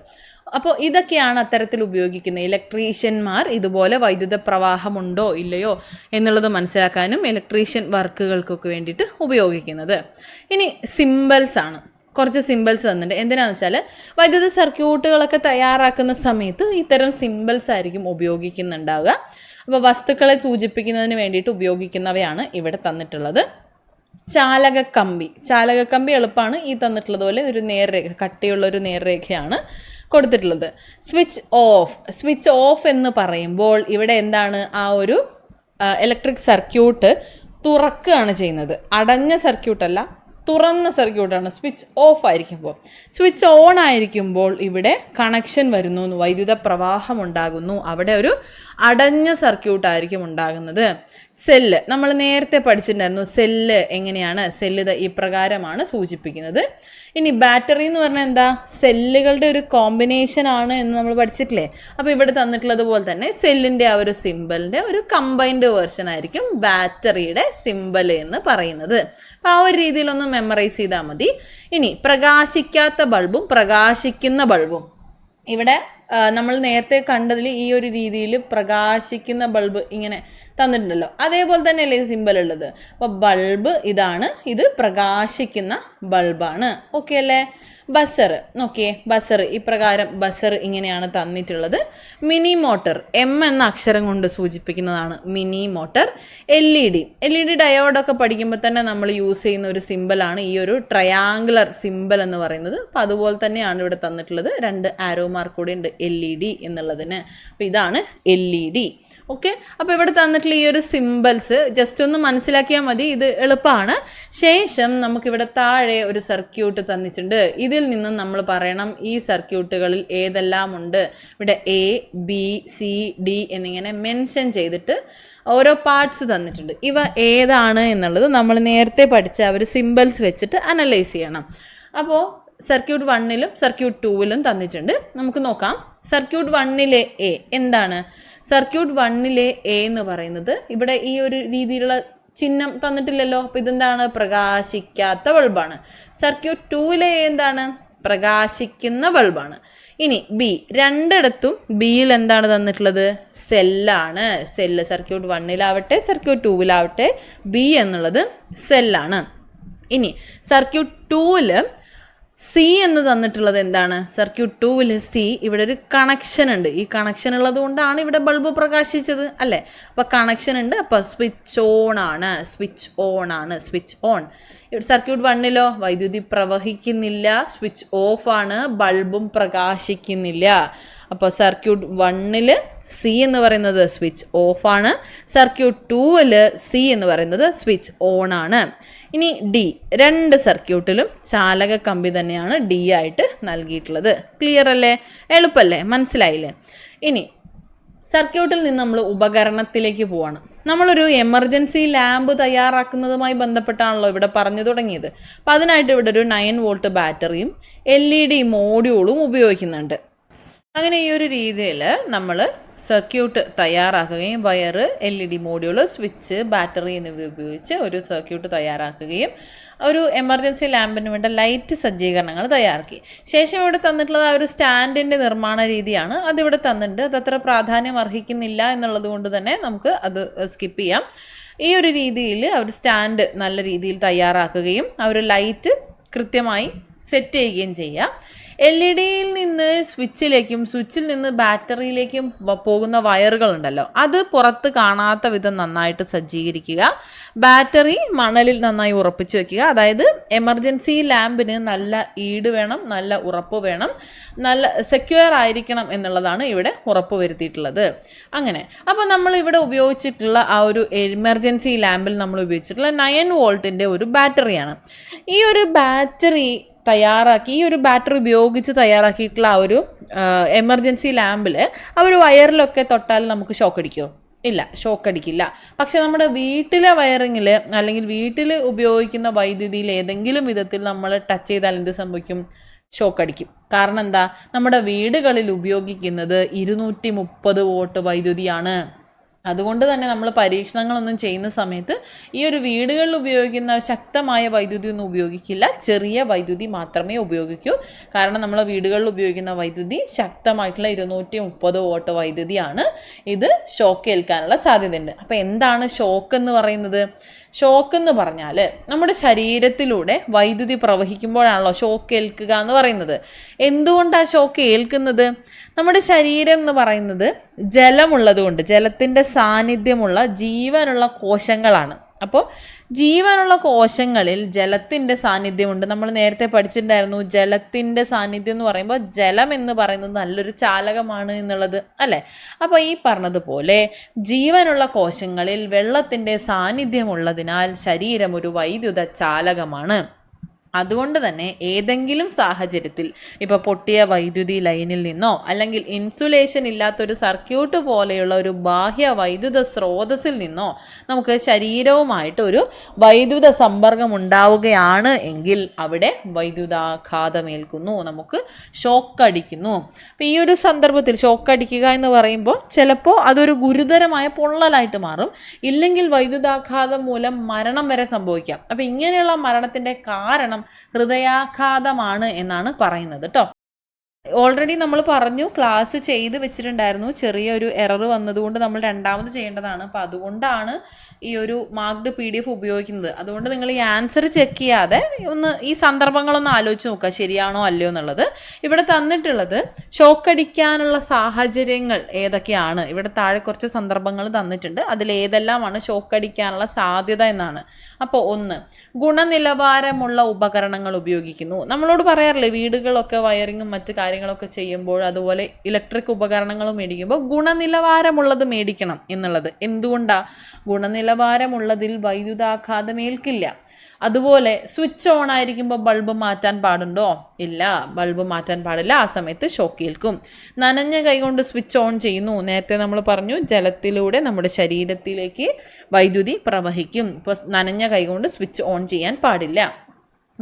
അപ്പോൾ ഇതൊക്കെയാണ് അത്തരത്തിൽ ഉപയോഗിക്കുന്നത്. ഇലക്ട്രീഷ്യന്മാർ ഇതുപോലെ വൈദ്യുത പ്രവാഹമുണ്ടോ ഇല്ലയോ എന്നുള്ളത് മനസ്സിലാക്കാനും ഇലക്ട്രീഷ്യൻ വർക്കുകൾക്കൊക്കെ വേണ്ടിയിട്ട് ഉപയോഗിക്കുന്നത്. ഇനി സിംബൽസ് ആണ്. കുറച്ച് സിംബൽസ് തന്നിട്ടുണ്ട്. എന്തിനാണെന്ന് വെച്ചാൽ വൈദ്യുത സർക്യൂട്ടുകളൊക്കെ തയ്യാറാക്കുന്ന സമയത്ത് ഇത്തരം സിംബൽസ് ആയിരിക്കും ഉപയോഗിക്കുന്നുണ്ടാവുക. അപ്പോൾ വസ്തുക്കളെ സൂചിപ്പിക്കുന്നതിന് വേണ്ടിയിട്ട് ഉപയോഗിക്കുന്നവയാണ് ഇവിടെ തന്നിട്ടുള്ളത്. ചാലകക്കമ്പി എളുപ്പമാണ്. ഈ തന്നിട്ടുള്ളതുപോലെ ഒരു നേർരേഖ, കട്ടിയുള്ളൊരു നേർരേഖയാണ്. കൊടുത്തിട്ടുള്ളത്. സ്വിച്ച് ഓഫ് എന്ന് പറയുമ്പോൾ ഇവിടെ എന്താണ്, ആ ഒരു ഇലക്ട്രിക് സർക്യൂട്ട് തുറക്കുകയാണ് ചെയ്യുന്നത്. അടഞ്ഞ സർക്യൂട്ടല്ല, തുറന്ന സർക്യൂട്ടാണ്. സ്വിച്ച് ഓഫ് ആയിരിക്കുമ്പോൾ. സ്വിച്ച് ഓൺ ആയിരിക്കുമ്പോൾ ഇവിടെ കണക്ഷൻ വരുന്നു, വൈദ്യുത പ്രവാഹം ഉണ്ടാകുന്നു. അവിടെ ഒരു അടഞ്ഞ സർക്യൂട്ടായിരിക്കും ഉണ്ടാകുന്നത്. സെല്ല് നമ്മൾ നേരത്തെ പഠിച്ചിട്ടുണ്ടായിരുന്നു. സെല്ല് എങ്ങനെയാണ്, സെല്ല് ഈ പ്രകാരമാണ് സൂചിപ്പിക്കുന്നത്. ഇനി ബാറ്ററി എന്ന് പറഞ്ഞാൽ എന്താ, സെല്ലുകളുടെ ഒരു കോമ്പിനേഷൻ ആണ് എന്ന് നമ്മൾ പഠിച്ചിട്ടില്ലേ. അപ്പോൾ ഇവിടെ തന്നിട്ടുള്ളത് പോലെ തന്നെ സെല്ലിൻ്റെ ആ ഒരു സിമ്പലിൻ്റെ ഒരു കമ്പൈൻഡ് വേർഷൻ ആയിരിക്കും ബാറ്ററിയുടെ സിമ്പൽ എന്ന് പറയുന്നത്. അപ്പോൾ ആ ഒരു രീതിയിലൊന്ന് മെമ്മറൈസ് ചെയ്താൽ മതി. ഇനി പ്രകാശിക്കാത്ത ബൾബും പ്രകാശിക്കുന്ന ബൾബും. ഇവിടെ നമ്മൾ നേരത്തെ കണ്ടതിൽ ഈ ഒരു രീതിയിൽ പ്രകാശിക്കുന്ന ബൾബ് ഇങ്ങനെ തന്നിട്ടുണ്ടല്ലോ, അതേപോലെ തന്നെയല്ലേ സിമ്പൽ ഉള്ളത്. അപ്പോൾ ബൾബ് ഇതാണ്, ഇത് പ്രകാശിക്കുന്ന ബൾബാണ്. ഓക്കെ അല്ലേ? ബസർ നോക്കിയേ, ബസർ ഇപ്രകാരം ബസർ ഇങ്ങനെയാണ് തന്നിട്ടുള്ളത്. മിനി മോട്ടർ എം എന്ന അക്ഷരം കൊണ്ട് സൂചിപ്പിക്കുന്നതാണ് mini motor. L E D ഡയോഡൊക്കെ പഠിക്കുമ്പോൾ തന്നെ നമ്മൾ യൂസ് ചെയ്യുന്ന ഒരു സിമ്പലാണ് ഈ ഒരു ട്രയാങ്കുലർ സിമ്പൽ എന്ന് പറയുന്നത്. അപ്പോൾ അതുപോലെ തന്നെയാണ് ഇവിടെ തന്നിട്ടുള്ളത്. 2 ആരോ മാർക്ക് കൂടി ഉണ്ട് LED എന്നുള്ളതിന്. അപ്പോൾ ഇതാണ് LED. ഓക്കെ, അപ്പോൾ ഇവിടെ തന്നിട്ടുള്ള ഈ ഒരു സിമ്പിൾസ് ജസ്റ്റ് ഒന്ന് മനസ്സിലാക്കിയാൽ മതി, ഇത് എളുപ്പമാണ്. ശേഷം നമുക്കിവിടെ താഴെ ഒരു സർക്യൂട്ട് തന്നിട്ടുണ്ട്. ഇതിൽ നിന്നും നമ്മൾ പറയണം ഈ സർക്യൂട്ടുകളിൽ ഏതെല്ലാം ഉണ്ട്. ഇവിടെ A, B, C, D എന്നിങ്ങനെ മെൻഷൻ ചെയ്തിട്ട് ഓരോ പാർട്സ് തന്നിട്ടുണ്ട്. ഇവ ഏതാണ് എന്നുള്ളത് നമ്മൾ നേരത്തെ പഠിച്ച ആ ഒരു സിമ്പിൾസ് വെച്ചിട്ട് അനലൈസ് ചെയ്യണം. അപ്പോൾ സർക്യൂട്ട് 1ലും സർക്യൂട്ട് 2ലും തന്നിട്ടുണ്ട്. നമുക്ക് നോക്കാം. സർക്യൂട്ട് 1ലെ A എന്താണ്? സർക്യൂട്ട് 1ലെ A എന്ന് പറയുന്നത് ഇവിടെ ഈ ഒരു രീതിയിലുള്ള ചിഹ്നം തന്നിട്ടില്ലല്ലോ. അപ്പോൾ ഇതെന്താണ്? പ്രകാശിക്കാത്ത ബൾബാണ്. സർക്യൂട്ട് 2ലെ A എന്താണ്? പ്രകാശിക്കുന്ന ബൾബാണ്. ഇനി B, രണ്ടിടത്തും Bയിൽ എന്താണ് തന്നിട്ടുള്ളത്? സെല്ലാണ്. സെല്ല് സർക്യൂട്ട് 1ലാവട്ടെ സർക്യൂട്ട് 2ലാവട്ടെ B എന്നുള്ളത് സെല്ലാണ്. ഇനി സർക്യൂട്ട് 2ൽ C എന്ന് തന്നിട്ടുള്ളത് എന്താണ്? സർക്യൂട്ട് 2ൽ C ഇവിടെ ഒരു കണക്ഷൻ ഉണ്ട്. ഈ കണക്ഷൻ ഉള്ളത് കൊണ്ടാണ് ഇവിടെ ബൾബ് പ്രകാശിച്ചത് അല്ലേ? അപ്പോൾ കണക്ഷൻ ഉണ്ട്. അപ്പോൾ സ്വിച്ച് ഓൺ ആണ്. Switch on. സർക്യൂട്ട് 1ലോ വൈദ്യുതി പ്രവഹിക്കുന്നില്ല, സ്വിച്ച് ഓഫ് ആണ്, ബൾബും പ്രകാശിക്കുന്നില്ല. അപ്പോൾ സർക്യൂട്ട് 1ൽ C എന്ന് പറയുന്നത് സ്വിച്ച് ഓഫ് ആണ്. സർക്യൂട്ട് 2ൽ C എന്ന് പറയുന്നത് സ്വിച്ച് ഓൺ ആണ്. ഇനി D, രണ്ട് സർക്യൂട്ടിലും ചാലക കമ്പി തന്നെയാണ് D ആയിട്ട് നൽകിയിട്ടുള്ളത്. ക്ലിയർ അല്ലേ? എളുപ്പമല്ലേ? മനസ്സിലായില്ലേ? ഇനി സർക്യൂട്ടിൽ നിന്ന് നമ്മൾ ഉപകരണത്തിലേക്ക് പോവാണ്. നമ്മളൊരു എമർജൻസി ലാമ്പ് തയ്യാറാക്കുന്നതുമായി ബന്ധപ്പെട്ടാണല്ലോ ഇവിടെ പറഞ്ഞു തുടങ്ങിയത്. അപ്പോൾ അതിനായിട്ട് ഇവിടെ ഒരു 9 വോൾട്ട് ബാറ്ററിയും LED മോഡ്യൂളും ഉപയോഗിക്കുന്നുണ്ട്. അങ്ങനെ ഈ ഒരു രീതിയിൽ നമ്മൾ സർക്യൂട്ട് തയ്യാറാക്കുകയും വയറ്, LED മോഡ്യൂള്, സ്വിച്ച്, ബാറ്ററി എന്നിവ ഉപയോഗിച്ച് ഒരു സർക്യൂട്ട് തയ്യാറാക്കുകയും ഒരു എമർജൻസി ലാമ്പിന് വേണ്ട ലൈറ്റ് സജ്ജീകരണങ്ങൾ തയ്യാറാക്കി. ശേഷം ഇവിടെ തന്നിട്ടുള്ളത് ആ ഒരു സ്റ്റാൻഡിൻ്റെ നിർമ്മാണ രീതിയാണ്. അതിവിടെ തന്നിട്ടുണ്ട്. അതത്ര പ്രാധാന്യം അർഹിക്കുന്നില്ല എന്നുള്ളത് കൊണ്ട് തന്നെ നമുക്ക് അത് സ്കിപ്പ് ചെയ്യാം. ഈ ഒരു രീതിയിൽ ആ ഒരു സ്റ്റാൻഡ് നല്ല രീതിയിൽ തയ്യാറാക്കുകയും ആ ഒരു ലൈറ്റ് കൃത്യമായി സെറ്റ് ചെയ്യുകയും ചെയ്യാം. LED-യിൽ നിന്ന് സ്വിച്ചിലേക്കും സ്വിച്ചിൽ നിന്ന് ബാറ്ററിയിലേക്കും പോകുന്ന വയറുകളുണ്ടല്ലോ, അത് പുറത്ത് കാണാത്ത വിധം നന്നായിട്ട് സജ്ജീകരിക്കുക. ബാറ്ററി മണലിൽ നന്നായി ഉറപ്പിച്ച് വെക്കുക. അതായത് എമർജൻസി ലാമ്പിന് നല്ല ഈട് വേണം, നല്ല ഉറപ്പ് വേണം, നല്ല സെക്യൂർ ആയിരിക്കണം എന്നുള്ളതാണ് ഇവിടെ ഉറപ്പ് വരുത്തിയിട്ടുള്ളത്. അങ്ങനെ അപ്പോൾ നമ്മൾ ഇവിടെ ഉപയോഗിച്ചിട്ടുള്ള ആ ഒരു എമർജൻസി ലാമ്പിൽ നമ്മൾ ഉപയോഗിച്ചിട്ടുള്ള 9 വോൾട്ടിൻ്റെ ഒരു ബാറ്ററിയാണ്. ഈ ഒരു ബാറ്ററി ഈ ഒരു ബാറ്ററി ഉപയോഗിച്ച് തയ്യാറാക്കിയിട്ടുള്ള ആ ഒരു എമർജൻസി ലാമ്പിൽ ആ ഒരു വയറിലൊക്കെ തൊട്ടാൽ നമുക്ക് ഷോക്ക് അടിക്കുമോ? ഇല്ല, ഷോക്ക് അടിക്കില്ല. പക്ഷെ നമ്മുടെ വീട്ടിലെ വയറിങ്ങിൽ അല്ലെങ്കിൽ വീട്ടിൽ ഉപയോഗിക്കുന്ന വൈദ്യുതിയിൽ ഏതെങ്കിലും വിധത്തിൽ നമ്മൾ ടച്ച് ചെയ്താൽ എന്ത് സംഭവിക്കും? ഷോക്ക് അടിക്കും. കാരണം എന്താ? നമ്മുടെ വീടുകളിൽ ഉപയോഗിക്കുന്നത് 230 വോൾട്ട് വൈദ്യുതിയാണ്. അതുകൊണ്ട് തന്നെ നമ്മൾ പരീക്ഷണങ്ങളൊന്നും ചെയ്യുന്ന സമയത്ത് ഈ ഒരു വീടുകളിൽ ഉപയോഗിക്കുന്ന ശക്തമായ വൈദ്യുതി ഒന്നും ഉപയോഗിക്കില്ല. ചെറിയ വൈദ്യുതി മാത്രമേ ഉപയോഗിക്കൂ. കാരണം നമ്മൾ വീടുകളിൽ ഉപയോഗിക്കുന്ന വൈദ്യുതി ശക്തമായിട്ടുള്ള 230 വോൾട്ട് വൈദ്യുതിയാണ്. ഇത് ഷോക്ക് ഏൽക്കാനുള്ള സാധ്യതയുണ്ട്. അപ്പോൾ എന്താണ് ഷോക്ക് എന്ന് പറയുന്നത്? ഷോക്ക് എന്ന് പറഞ്ഞാൽ നമ്മുടെ ശരീരത്തിലൂടെ വൈദ്യുതി പ്രവഹിക്കുമ്പോഴാണല്ലോ ഷോക്ക് ഏൽക്കുക എന്ന് പറയുന്നത്. എന്തുകൊണ്ടാണ് ഷോക്ക് ഏൽക്കുന്നത്? നമ്മുടെ ശരീരം എന്ന് പറയുന്നത് ജലമുള്ളത് കൊണ്ട്, ജലത്തിൻ്റെ സാന്നിധ്യമുള്ള ജീവനുള്ള കോശങ്ങളാണ്. അപ്പോൾ ജീവനുള്ള കോശങ്ങളിൽ ജലത്തിൻ്റെ സാന്നിധ്യമുണ്ട്. നമ്മൾ നേരത്തെ പഠിച്ചിട്ടുണ്ടായിരുന്നു ജലത്തിൻ്റെ സാന്നിധ്യം എന്ന് പറയുമ്പോൾ ജലം എന്ന് പറയുന്നത് നല്ലൊരു ചാലകമാണ് എന്നുള്ളത് അല്ലേ. അപ്പോൾ ഈ പറഞ്ഞതുപോലെ ജീവനുള്ള കോശങ്ങളിൽ വെള്ളത്തിൻ്റെ സാന്നിധ്യമുള്ളതിനാൽ ശരീരം ഒരു വൈദ്യുത ചാലകമാണ്. അതുകൊണ്ട് തന്നെ ഏതെങ്കിലും സാഹചര്യത്തിൽ ഇപ്പോൾ പൊട്ടിയ വൈദ്യുതി ലൈനിൽ നിന്നോ അല്ലെങ്കിൽ ഇൻസുലേഷൻ ഇല്ലാത്തൊരു സർക്യൂട്ട് പോലെയുള്ള ഒരു ബാഹ്യ വൈദ്യുത സ്രോതസ്സിൽ നിന്നോ നമുക്ക് ശരീരവുമായിട്ട് ഒരു വൈദ്യുത സമ്പർക്കം ഉണ്ടാവുകയാണ് എങ്കിൽ അവിടെ വൈദ്യുതാഘാതമേൽക്കുന്നു, നമുക്ക് ഷോക്കടിക്കുന്നു. അപ്പോൾ ഈ ഒരു സന്ദർഭത്തിൽ ഷോക്കടിക്കുക എന്ന് പറയുമ്പോൾ ചിലപ്പോൾ അതൊരു ഗുരുതരമായ പൊള്ളലായിട്ട് മാറും, ഇല്ലെങ്കിൽ വൈദ്യുതാഘാതം മൂലം മരണം വരെ സംഭവിക്കാം. അപ്പോൾ ഇങ്ങനെയുള്ള മരണത്തിൻ്റെ കാരണം ഹൃദയാഘാതമാണ് എന്നാണ് പറയുന്നത് കേട്ടോ. ഓൾറെഡി നമ്മൾ പറഞ്ഞു, ക്ലാസ് ചെയ്ത് വെച്ചിട്ടുണ്ടായിരുന്നു, ചെറിയൊരു എറർ വന്നതുകൊണ്ട് നമ്മൾ രണ്ടാമത് ചെയ്യേണ്ടതാണ്. അപ്പോൾ അതുകൊണ്ടാണ് ഈ ഒരു മാർക്ക്ഡ് PDF ഉപയോഗിക്കുന്നത്. അതുകൊണ്ട് നിങ്ങൾ ഈ ആൻസർ ചെക്ക് ചെയ്യാതെ ഒന്ന് ഈ സന്ദർഭങ്ങളൊന്ന് ആലോചിച്ച് നോക്കുക, ശരിയാണോ അല്ലയോ എന്നുള്ളത്. ഇവിടെ തന്നിട്ടുള്ളത് ഷോക്കടിക്കാനുള്ള സാഹചര്യങ്ങൾ ഏതൊക്കെയാണ്, ഇവിടെ താഴെ കുറച്ച് സന്ദർഭങ്ങൾ തന്നിട്ടുണ്ട്, അതിലേതെല്ലാമാണ് ഷോക്കടിക്കാനുള്ള സാധ്യത എന്നാണ്. അപ്പോൾ 1, ഗുണനിലവാരമുള്ള ഉപകരണങ്ങൾ ഉപയോഗിക്കുന്നു. നമ്മളോട് പറയാറില്ലേ, വീടുകളൊക്കെ വയറിങ്ങും മറ്റു കാര്യങ്ങളൊക്കെ ചെയ്യുമ്പോൾ അതുപോലെ ഇലക്ട്രിക് ഉപകരണങ്ങൾ മേടിക്കുമ്പോൾ ഗുണനിലവാരമുള്ളത് മേടിക്കണം എന്നുള്ളത്. എന്തുകൊണ്ടാണ്? ഗുണനിലവാരമുള്ളതിൽ വൈദ്യുതാഘാതം ഏൽക്കില്ല. അതുപോലെ സ്വിച്ച് ഓൺ ആയിരിക്കുമ്പോൾ ബൾബ് മാറ്റാൻ പാടുണ്ടോ? ഇല്ല, ബൾബ് മാറ്റാൻ പാടില്ല, ആ സമയത്ത് ഷോക്ക് ഏൽക്കും. നനഞ്ഞ കൈകൊണ്ട് സ്വിച്ച് ഓൺ ചെയ്യുന്നു, നേരത്തെ നമ്മൾ പറഞ്ഞു ജലത്തിലൂടെ നമ്മുടെ ശരീരത്തിലേക്ക് വൈദ്യുതി പ്രവഹിക്കും. ഇപ്പോൾ നനഞ്ഞ കൈകൊണ്ട് സ്വിച്ച് ഓൺ ചെയ്യാൻ പാടില്ല.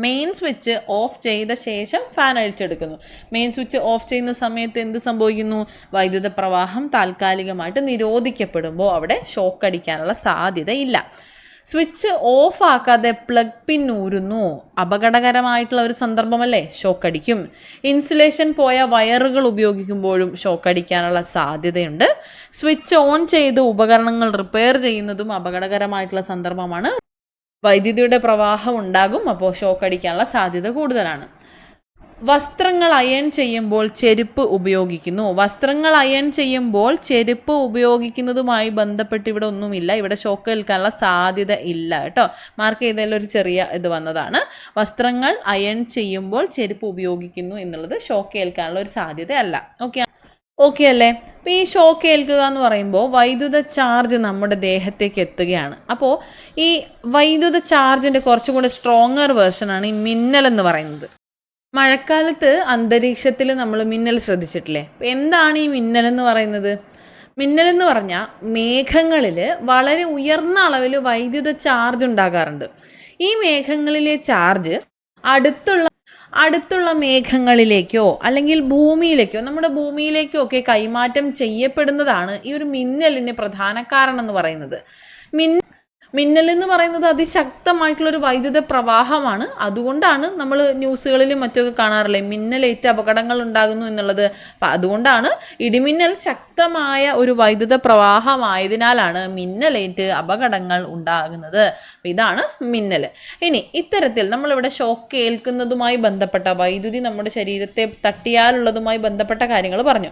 മെയിൻ സ്വിച്ച് ഓഫ് ചെയ്ത ശേഷം ഫാൻ അഴിച്ചെടുക്കുന്നു. മെയിൻ സ്വിച്ച് ഓഫ് ചെയ്യുന്ന സമയത്ത് എന്ത് സംഭവിക്കുന്നു? വൈദ്യുത പ്രവാഹം താൽക്കാലികമായിട്ട് നിരോധിക്കപ്പെടുമ്പോൾ അവിടെ ഷോക്ക് അടിക്കാനുള്ള സാധ്യതയില്ല. സ്വിച്ച് ഓഫ് ആക്കാതെ പ്ലഗ് പിൻ ഊരുന്നു, അപകടകരമായിട്ടുള്ള ഒരു സന്ദർഭമല്ലേ, ഷോക്കടിക്കും. ഇൻസുലേഷൻ പോയ വയറുകൾ ഉപയോഗിക്കുമ്പോഴും ഷോക്കടിക്കാനുള്ള സാധ്യതയുണ്ട്. സ്വിച്ച് ഓൺ ചെയ്ത് ഉപകരണങ്ങൾ റിപ്പയർ ചെയ്യുന്നതും അപകടകരമായിട്ടുള്ള സന്ദർഭമാണ്. വൈദ്യുതിയുടെ പ്രവാഹം ഉണ്ടാകും, അപ്പോൾ ഷോക്കടിക്കാനുള്ള സാധ്യത കൂടുതലാണ്. വസ്ത്രങ്ങൾ അയൺ ചെയ്യുമ്പോൾ ചെരുപ്പ് ഉപയോഗിക്കുന്നു. വസ്ത്രങ്ങൾ അയൺ ചെയ്യുമ്പോൾ ചെരുപ്പ് ഉപയോഗിക്കുന്നതുമായി ബന്ധപ്പെട്ട് ഇവിടെ ഒന്നുമില്ല, ഇവിടെ ഷോക്ക് ഏൽക്കാനുള്ള സാധ്യത ഇല്ല കേട്ടോ. മാർക്ക് ചെയ്തതിൽ ഒരു ചെറിയ ഇത് വന്നതാണ്. വസ്ത്രങ്ങൾ അയൺ ചെയ്യുമ്പോൾ ചെരുപ്പ് ഉപയോഗിക്കുന്നു എന്നുള്ളത് ഷോക്ക് ഏൽക്കാനുള്ള ഒരു സാധ്യത അല്ല. ഓക്കെ അല്ലേ? അപ്പോൾ ഈ ഷോക്ക് ഏൽക്കുക എന്ന് പറയുമ്പോൾ വൈദ്യുത ചാർജ് നമ്മുടെ ദേഹത്തേക്ക് എത്തുകയാണ്. അപ്പോൾ ഈ വൈദ്യുത ചാർജിൻ്റെ കുറച്ചും കൂടി സ്ട്രോങ്ങർ വേർഷനാണ് ഈ മിന്നൽ എന്ന് പറയുന്നത്. മഴക്കാലത്ത് അന്തരീക്ഷത്തിൽ നമ്മൾ മിന്നൽ ശ്രദ്ധിച്ചിട്ടില്ലേ? എന്താണ് ഈ മിന്നൽ എന്ന് പറയുന്നത്? മിന്നൽ എന്ന് പറഞ്ഞാൽ മേഘങ്ങളിൽ വളരെ ഉയർന്ന അളവിൽ വൈദ്യുത ചാർജ് ഉണ്ടാകാറുണ്ട്. ഈ മേഘങ്ങളിലെ ചാർജ് അടുത്തുള്ള മേഘങ്ങളിലേക്കോ അല്ലെങ്കിൽ ഭൂമിയിലേക്കോ, നമ്മുടെ ഭൂമിയിലേക്കോ ഒക്കെ കൈമാറ്റം ചെയ്യപ്പെടുന്നതാണ് ഈ ഒരു മിന്നലിന് പ്രധാന കാരണം എന്ന് പറയുന്നത്. മിന്നൽ എന്ന് പറയുന്നത് അതിശക്തമായിട്ടുള്ളൊരു വൈദ്യുത പ്രവാഹമാണ്. അതുകൊണ്ടാണ് നമ്മൾ ന്യൂസുകളിലും മറ്റൊക്കെ കാണാറില്ലേ മിന്നലേറ്റ് അപകടങ്ങൾ ഉണ്ടാകുന്നു എന്നുള്ളത്. അപ്പം അതുകൊണ്ടാണ് ഇടിമിന്നൽ ശക്തമായ ഒരു വൈദ്യുത പ്രവാഹമായതിനാലാണ് മിന്നലേറ്റ് അപകടങ്ങൾ ഉണ്ടാകുന്നത്. ഇതാണ് മിന്നൽ. ഇനി ഇത്തരത്തിൽ നമ്മളിവിടെ ഷോക്ക് ഏൽക്കുന്നതുമായി ബന്ധപ്പെട്ട വൈദ്യുതി നമ്മുടെ ശരീരത്തെ തട്ടിയാലുള്ളതുമായി ബന്ധപ്പെട്ട കാര്യങ്ങൾ പറഞ്ഞു.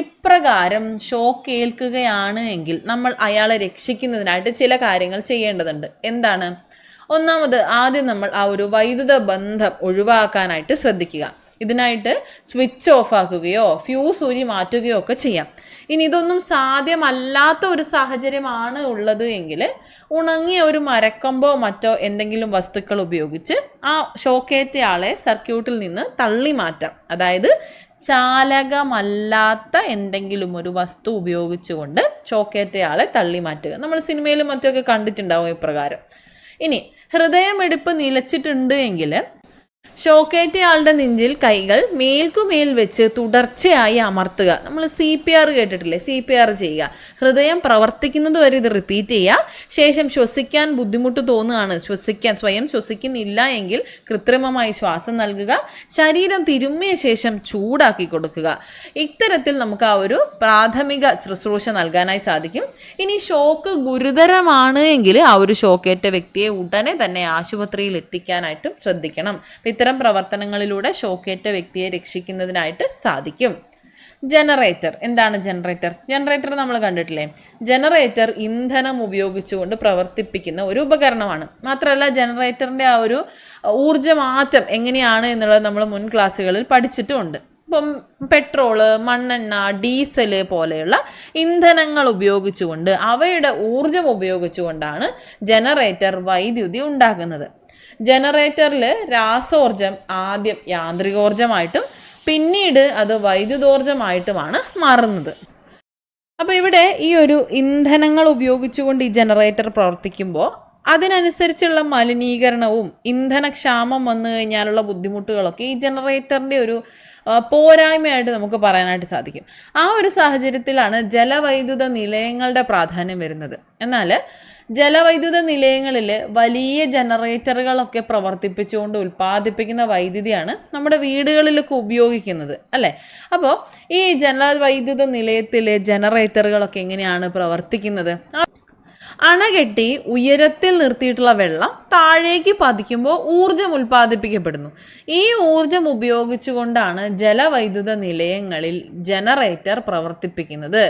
ഇപ്രകാരം ഷോക്ക് ഏൽക്കുകയാണ് എങ്കിൽ നമ്മൾ അയാളെ രക്ഷിക്കുന്നതിനായിട്ട് ചില കാര്യങ്ങൾ ചെയ്യേണ്ടതുണ്ട്. എന്താണ്? ഒന്നാമത്, ആദ്യം നമ്മൾ ആ ഒരു വൈദ്യുത ബന്ധം ഒഴിവാക്കാനായിട്ട് ശ്രദ്ധിക്കുക. ഇതിനായിട്ട് സ്വിച്ച് ഓഫ് ആക്കുകയോ ഫ്യൂസ് ഊരി മാറ്റുകയോ ഒക്കെ ചെയ്യാം. ഇനി ഇതൊന്നും സാധ്യമല്ലാത്ത ഒരു സാഹചര്യമാണ് ഉള്ളത് എങ്കിൽ ഉണങ്ങിയ ഒരു മരക്കമ്പോ മറ്റോ എന്തെങ്കിലും വസ്തുക്കൾ ഉപയോഗിച്ച് ആ ഷോക്കേറ്റയാളെ സർക്യൂട്ടിൽ നിന്ന് തള്ളി മാറ്റാം. അതായത് ചാലകമല്ലാത്ത എന്തെങ്കിലും ഒരു വസ്തു ഉപയോഗിച്ചുകൊണ്ട് ഷോക്കേറ്റയാളെ തള്ളി മാറ്റുക. നമ്മൾ സിനിമയിലും മറ്റൊക്കെ കണ്ടിട്ടുണ്ടാവും ഇപ്രകാരം. ഇനി ഹൃദയമെടുപ്പ് നിലച്ചിട്ടുണ്ട് എങ്കിൽ ഷോക്കേറ്റയാളുടെ നെഞ്ചിൽ കൈകൾ മേൽക്കുമേൽ വെച്ച് തുടർച്ചയായി അമർത്തുക. നമ്മൾ CPR കേട്ടിട്ടില്ലേ? CPR ചെയ്യുക. ഹൃദയം പ്രവർത്തിക്കുന്നത് വരെ ഇത് റിപ്പീറ്റ് ചെയ്യുക. ശേഷം ശ്വസിക്കാൻ ബുദ്ധിമുട്ട് തോന്നുകയാണ്, സ്വയം ശ്വസിക്കുന്നില്ല എങ്കിൽ കൃത്രിമമായി ശ്വാസം നൽകുക. ശരീരം തിരുമ്മിയ ശേഷം ചൂടാക്കി കൊടുക്കുക. ഇത്തരത്തിൽ നമുക്ക് ആ ഒരു പ്രാഥമിക ശുശ്രൂഷ നൽകാനായി സാധിക്കും. ഇനി ഷോക്ക് ഗുരുതരമാണ് എങ്കിൽ ആ ഒരു ഷോക്കേറ്റ വ്യക്തിയെ ഉടനെ തന്നെ ആശുപത്രിയിൽ എത്തിക്കാനായിട്ടും ശ്രദ്ധിക്കണം. ഇത്തരം പ്രവർത്തനങ്ങളിലൂടെ ഷോക്കേറ്റ വ്യക്തിയെ രക്ഷിക്കുന്നതിനായിട്ട് സാധിക്കും. ജനറേറ്റർ. എന്താണ് ജനറേറ്റർ? ജനറേറ്റർ നമ്മൾ കണ്ടിട്ടില്ലേ? ജനറേറ്റർ ഇന്ധനം ഉപയോഗിച്ചുകൊണ്ട് പ്രവർത്തിപ്പിക്കുന്ന ഒരു ഉപകരണമാണ്. മാത്രമല്ല ജനറേറ്ററിൻ്റെ ആ ഒരു ഊർജ്ജമാറ്റം എങ്ങനെയാണ് എന്നുള്ളത് നമ്മൾ മുൻ ക്ലാസ്സുകളിൽ പഠിച്ചിട്ടുമുണ്ട്. ഇപ്പം പെട്രോള്, മണ്ണെണ്ണ, ഡീസല് പോലെയുള്ള ഇന്ധനങ്ങൾ ഉപയോഗിച്ചുകൊണ്ട് അവയുടെ ഊർജം ഉപയോഗിച്ചുകൊണ്ടാണ് ജനറേറ്റർ വൈദ്യുതി ഉണ്ടാക്കുന്നത്. ജനറേറ്ററിൽ രാസോർജം ആദ്യം യാന്ത്രികോർജമായിട്ടും പിന്നീട് അത് വൈദ്യുതോർജമായിട്ടുമാണ് മാറുന്നത്. അപ്പോൾ ഇവിടെ ഈ ഒരു ഇന്ധനങ്ങൾ ഉപയോഗിച്ചുകൊണ്ട് ഈ ജനറേറ്റർ പ്രവർത്തിക്കുമ്പോൾ അതിനനുസരിച്ചുള്ള മലിനീകരണവും ഇന്ധനക്ഷാമം വന്നു കഴിഞ്ഞാലുള്ള ബുദ്ധിമുട്ടുകളൊക്കെ ഈ ജനറേറ്ററിൻ്റെ ഒരു പോരായ്മയായിട്ട് നമുക്ക് പറയാനായിട്ട് സാധിക്കും. ആ ഒരു സാഹചര്യത്തിലാണ് ജലവൈദ്യുത നിലയങ്ങളുടെ പ്രാധാന്യം വരുന്നത്. എന്നാൽ ജലവൈദ്യുത നിലയങ്ങളിൽ വലിയ ജനറേറ്ററുകളൊക്കെ പ്രവർത്തിപ്പിച്ചുകൊണ്ട് ഉൽപ്പാദിപ്പിക്കുന്ന വൈദ്യുതിയാണ് നമ്മുടെ വീടുകളിലൊക്കെ ഉപയോഗിക്കുന്നത്, അല്ലേ? അപ്പോൾ ഈ ജലവൈദ്യുത നിലയത്തിലെ ജനറേറ്ററുകളൊക്കെ എങ്ങനെയാണ് പ്രവർത്തിക്കുന്നത്? അണകെട്ടി ഉയരത്തിൽ നിർത്തിയിട്ടുള്ള വെള്ളം താഴേക്ക് പതിക്കുമ്പോൾ ഊർജം ഉൽപ്പാദിപ്പിക്കപ്പെടുന്നു. ഈ ഊർജം ഉപയോഗിച്ചുകൊണ്ടാണ് ജലവൈദ്യുത നിലയങ്ങളിൽ ജനറേറ്റർ പ്രവർത്തിപ്പിക്കുന്നത്.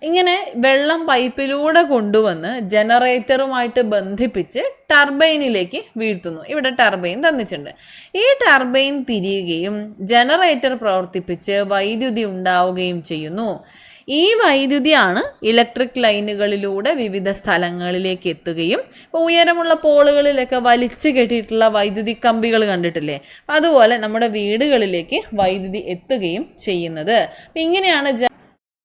ഇങ്ങനെ വെള്ളം പൈപ്പിലൂടെ കൊണ്ടുവന്ന് ജനറേറ്ററുമായിട്ട് ബന്ധിപ്പിച്ച് ടർബൈനിലേക്ക് വീഴ്ത്തുന്നു. ഇവിടെ ടർബൈൻ തന്നിട്ടുണ്ട്. ഈ ടർബൈൻ തിരിയുകയും ജനറേറ്റർ പ്രവർത്തിപ്പിച്ച് വൈദ്യുതി ഉണ്ടാവുകയും ചെയ്യുന്നു. ഈ വൈദ്യുതിയാണ് ഇലക്ട്രിക് ലൈനുകളിലൂടെ വിവിധ സ്ഥലങ്ങളിലേക്ക് എത്തുകയും ഇപ്പോൾ ഉയരമുള്ള പോളുകളിലൊക്കെ വലിച്ചു കെട്ടിയിട്ടുള്ള വൈദ്യുതി കമ്പികൾ കണ്ടിട്ടില്ലേ? അതുപോലെ നമ്മുടെ വീടുകളിലേക്ക് വൈദ്യുതി എത്തുകയും ചെയ്യുന്നത്.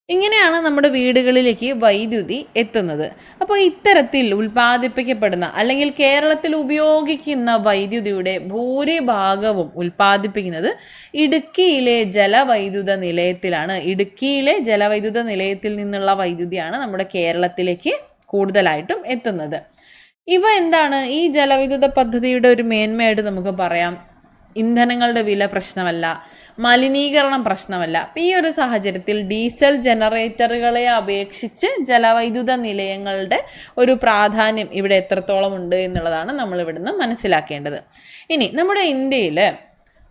ഇങ്ങനെയാണ് നമ്മുടെ വീടുകളിലേക്ക് വൈദ്യുതി എത്തുന്നത്. അപ്പോൾ ഇത്തരത്തിൽ ഉൽപ്പാദിപ്പിക്കപ്പെടുന്ന അല്ലെങ്കിൽ കേരളത്തിൽ ഉപയോഗിക്കുന്ന വൈദ്യുതിയുടെ ഭൂരിഭാഗവും ഉൽപ്പാദിപ്പിക്കുന്നത് ഇടുക്കിയിലെ ജലവൈദ്യുത നിലയത്തിലാണ്. ഇടുക്കിയിലെ ജലവൈദ്യുത നിലയത്തിൽ നിന്നുള്ള വൈദ്യുതിയാണ് നമ്മുടെ കേരളത്തിലേക്ക് കൂടുതലായിട്ടും എത്തുന്നത്. ഇവ എന്താണ്? ഈ ജലവൈദ്യുത പദ്ധതിയുടെ ഒരു മേന്മയായിട്ട് നമുക്ക് പറയാം, ഇന്ധനങ്ങളുടെ വില പ്രശ്നമല്ല, മലിനീകരണം പ്രശ്നമല്ല. ഈ ഒരു സാഹചര്യത്തിൽ ഡീസൽ ജനറേറ്ററുകളെ അപേക്ഷിച്ച് ജലവൈദ്യുത നിലയങ്ങളുടെ ഒരു പ്രാധാന്യം ഇവിടെ എത്രത്തോളം ഉണ്ട് എന്നുള്ളതാണ് നമ്മൾ ഇവിടുന്ന് മനസ്സിലാക്കേണ്ടത്. ഇനി നമ്മുടെ ഇന്ത്യയിൽ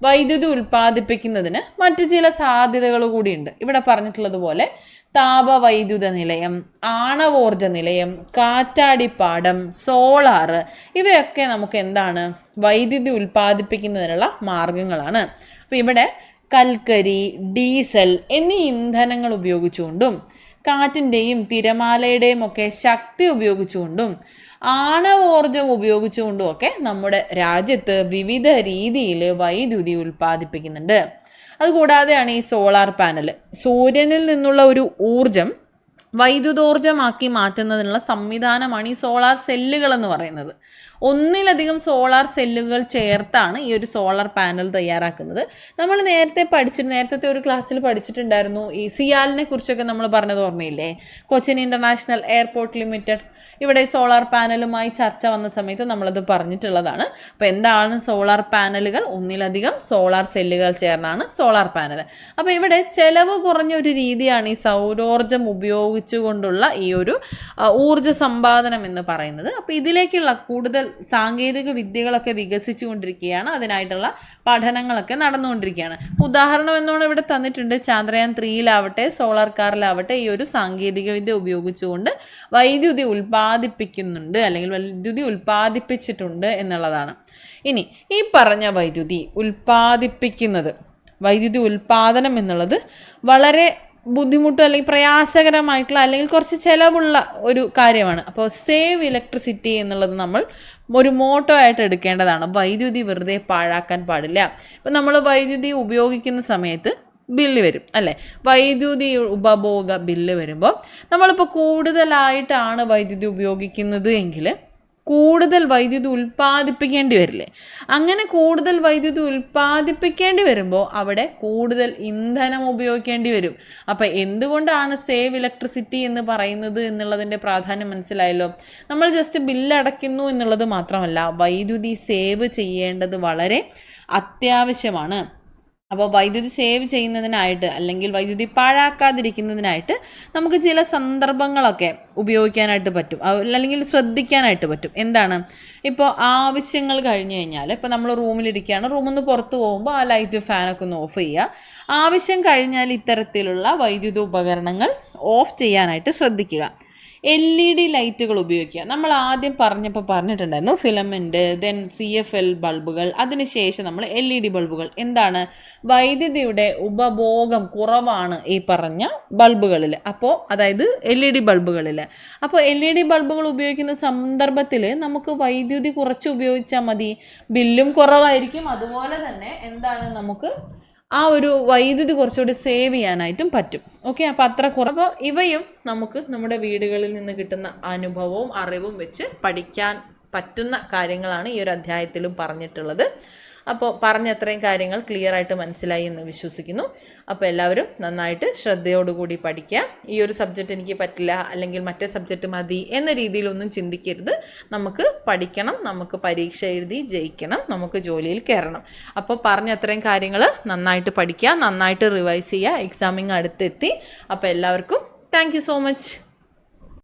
വൈദ്യുതി ഉൽപ്പാദിപ്പിക്കുന്നതിന് മറ്റു ചില സാധ്യതകൾ കൂടിയുണ്ട്. ഇവിടെ പറഞ്ഞിട്ടുള്ളതുപോലെ താപവൈദ്യുത നിലയം, ആണവോർജ നിലയം, കാറ്റാടിപ്പാടം, സോളാർ, ഇവയൊക്കെ നമുക്ക് എന്താണ്? വൈദ്യുതി ഉൽപ്പാദിപ്പിക്കുന്നതിനുള്ള മാർഗങ്ങളാണ്. അപ്പോൾ ഇവിടെ കൽക്കരി, ഡീസൽ എന്നീ ഇന്ധനങ്ങൾ ഉപയോഗിച്ചുകൊണ്ടും കാറ്റിൻ്റെയും തിരമാലയുടെയും ഒക്കെ ശക്തി ഉപയോഗിച്ചുകൊണ്ടും ആണവോർജം ഉപയോഗിച്ചുകൊണ്ടും ഒക്കെ നമ്മുടെ രാജ്യത്ത് വിവിധ രീതിയിൽ വൈദ്യുതി ഉൽപ്പാദിപ്പിക്കുന്നുണ്ട്. അതുകൂടാതെയാണ് ഈ സോളാർ പാനൽ. സൂര്യനിൽ നിന്നുള്ള ഒരു ഊർജം വൈദ്യുതോർജ്ജമാക്കി മാറ്റുന്നതിനുള്ള സംവിധാനമാണ് ഈ സോളാർ സെല്ലുകൾ എന്ന് പറയുന്നത്. ഒന്നിലധികം സോളാർ സെല്ലുകൾ ചേർത്താണ് ഈ ഒരു സോളാർ പാനൽ തയ്യാറാക്കുന്നത്. നമ്മൾ നേരത്തെ ഒരു ക്ലാസ്സിൽ പഠിച്ചിട്ടുണ്ടായിരുന്നു. ഈ സിയാലിനെ കുറിച്ചൊക്കെ നമ്മൾ പറഞ്ഞത് ഓർമ്മയില്ലേ? Cochin international airport limited. ഇവിടെ സോളാർ പാനലുമായി ചർച്ച വന്ന സമയത്ത് നമ്മളത് പറഞ്ഞിട്ടുള്ളതാണ്. അപ്പോൾ എന്താണ് സോളാർ പാനലുകൾ? ഒന്നിലധികം സോളാർ സെല്ലുകൾ ചേർന്നാണ് സോളാർ പാനൽ. അപ്പോൾ ഇവിടെ ചെലവ് കുറഞ്ഞൊരു രീതിയാണ് ഈ സൗരോർജ്ജം ഉപയോഗിച്ചുകൊണ്ടുള്ള ഈ ഒരു ഊർജ്ജ സമ്പാദനം എന്ന് പറയുന്നത്. അപ്പോൾ ഇതിലേക്കുള്ള കൂടുതൽ സാങ്കേതിക വിദ്യകളൊക്കെ വികസിച്ചു കൊണ്ടിരിക്കുകയാണ്. അതിനായിട്ടുള്ള പഠനങ്ങളൊക്കെ നടന്നുകൊണ്ടിരിക്കുകയാണ്. ഉദാഹരണം എന്നോണം ഇവിടെ തന്നിട്ടുണ്ട്. ചന്ദ്രയാൻ 3-ലാവട്ടെ സോളാർ കാറിലാവട്ടെ ഈ ഒരു സാങ്കേതിക വിദ്യ ഉപയോഗിച്ചുകൊണ്ട് വൈദ്യുതി ഉൽപ്പാദിപ്പിക്കുന്നുണ്ട് അല്ലെങ്കിൽ വൈദ്യുതി ഉൽപ്പാദിപ്പിച്ചിട്ടുണ്ട് എന്നുള്ളതാണ്. ഇനി ഈ പറഞ്ഞ വൈദ്യുതി ഉൽപ്പാദനം എന്നുള്ളത് വളരെ ബുദ്ധിമുട്ട് അല്ലെങ്കിൽ പ്രയാസകരമായിട്ടുള്ള അല്ലെങ്കിൽ കുറച്ച് ചിലവുള്ള ഒരു കാര്യമാണ്. അപ്പോൾ സേവ് ഇലക്ട്രിസിറ്റി എന്നുള്ളത് നമ്മൾ ഒരു മോട്ടോ ആയിട്ട് എടുക്കേണ്ടതാണ്. വൈദ്യുതി വെറുതെ പാഴാക്കാൻ പാടില്ല. ഇപ്പം നമ്മൾ വൈദ്യുതി ഉപയോഗിക്കുന്ന സമയത്ത് ബില്ല് വരും, അല്ലേ? വൈദ്യുതി ഉപഭോഗ ബില്ല് വരുമ്പോൾ നമ്മളിപ്പോൾ കൂടുതലായിട്ടാണ് വൈദ്യുതി ഉപയോഗിക്കുന്നത് എങ്കിൽ കൂടുതൽ വൈദ്യുതി ഉൽപ്പാദിപ്പിക്കേണ്ടി വരില്ലേ? അങ്ങനെ കൂടുതൽ വൈദ്യുതി ഉൽപ്പാദിപ്പിക്കേണ്ടി വരുമ്പോൾ അവിടെ കൂടുതൽ ഇന്ധനം ഉപയോഗിക്കേണ്ടി വരും. അപ്പോൾ എന്തുകൊണ്ടാണ് സേവ് ഇലക്ട്രിസിറ്റി എന്ന് പറയുന്നത് എന്നുള്ളതിൻ്റെ പ്രാധാന്യം മനസ്സിലായല്ലോ. നമ്മൾ ജസ്റ്റ് ബില്ല് അടയ്ക്കുന്നു എന്നുള്ളത് മാത്രമല്ല, വൈദ്യുതി സേവ് ചെയ്യേണ്ടത് വളരെ അത്യാവശ്യമാണ്. അപ്പോൾ വൈദ്യുതി സേവ് ചെയ്യുന്നതിനായിട്ട് അല്ലെങ്കിൽ വൈദ്യുതി പാഴാക്കാതിരിക്കുന്നതിനായിട്ട് നമുക്ക് ചില സന്ദർഭങ്ങളൊക്കെ ഉപയോഗിക്കാനായിട്ട് പറ്റും, അല്ലെങ്കിൽ ശ്രദ്ധിക്കാനായിട്ട് പറ്റും. എന്താണ്, ഇപ്പോൾ ആവശ്യങ്ങൾ കഴിഞ്ഞ് കഴിഞ്ഞാൽ, ഇപ്പോൾ നമ്മൾ റൂമിലിരിക്കുകയാണ്, റൂമിൽ നിന്ന് പുറത്ത് പോകുമ്പോൾ ആ ലൈറ്റ് ഫാനൊക്കെ ഒന്ന് ഓഫ് ചെയ്യുക. ആവശ്യം കഴിഞ്ഞാൽ ഇത്തരത്തിലുള്ള വൈദ്യുത ഉപകരണങ്ങൾ ഓഫ് ചെയ്യാനായിട്ട് ശ്രദ്ധിക്കുക. LED ലൈറ്റുകൾ ഉപയോഗിക്കുക. നമ്മൾ ആദ്യം പറഞ്ഞിട്ടുണ്ടായിരുന്നു ഫിലമെൻറ്റ്, ദെൻ CFL ബൾബുകൾ, അതിനുശേഷം നമ്മൾ LED ബൾബുകൾ. എന്താണ്, വൈദ്യുതിയുടെ ഉപഭോഗം കുറവാണ് ഈ പറഞ്ഞ ബൾബുകളിൽ, അപ്പോൾ അതായത് LED ബൾബുകളിൽ. അപ്പോൾ LED ബൾബുകൾ ഉപയോഗിക്കുന്ന സന്ദർഭത്തിൽ നമുക്ക് വൈദ്യുതി കുറച്ച് ഉപയോഗിച്ചാൽ മതി, ബില്ലും കുറവായിരിക്കും, അതുപോലെ തന്നെ എന്താണ്, നമുക്ക് ആ ഒരു വൈദ്യുതി കുറച്ചുകൂടി സേവ് ചെയ്യാനായിട്ടും പറ്റും. ഓക്കെ, അപ്പോൾ അത്ര അപ്പോൾ ഇവയും നമുക്ക് നമ്മുടെ വീടുകളിൽ നിന്ന് കിട്ടുന്ന അനുഭവവും അറിവും വെച്ച് പഠിക്കാൻ പറ്റുന്ന കാര്യങ്ങളാണ് ഈ ഒരു അധ്യായത്തിലും പറഞ്ഞിട്ടുള്ളത്. അപ്പോൾ പറഞ്ഞ അത്രയും കാര്യങ്ങൾ ക്ലിയർ ആയിട്ട് മനസ്സിലായി എന്ന് വിശ്വസിക്കുന്നു. അപ്പോൾ എല്ലാവരും നന്നായിട്ട് ശ്രദ്ധയോടുകൂടി പഠിക്കുക. ഈ ഒരു സബ്ജക്റ്റ് എനിക്ക് പറ്റില്ല അല്ലെങ്കിൽ മറ്റേ സബ്ജക്റ്റ് മതി എന്ന രീതിയിലൊന്നും ചിന്തിക്കരുത്. നമുക്ക് പഠിക്കണം, നമുക്ക് പരീക്ഷ എഴുതി ജയിക്കണം, നമുക്ക് ജോലിയിൽ കയറണം. അപ്പോൾ പറഞ്ഞ അത്രയും കാര്യങ്ങൾ നന്നായിട്ട് പഠിക്കുക, നന്നായിട്ട് റിവൈസ് ചെയ്യുക. എക്സാമിങ് അടുത്തെത്തി. അപ്പോൾ എല്ലാവർക്കും താങ്ക് യു സോ മച്ച്.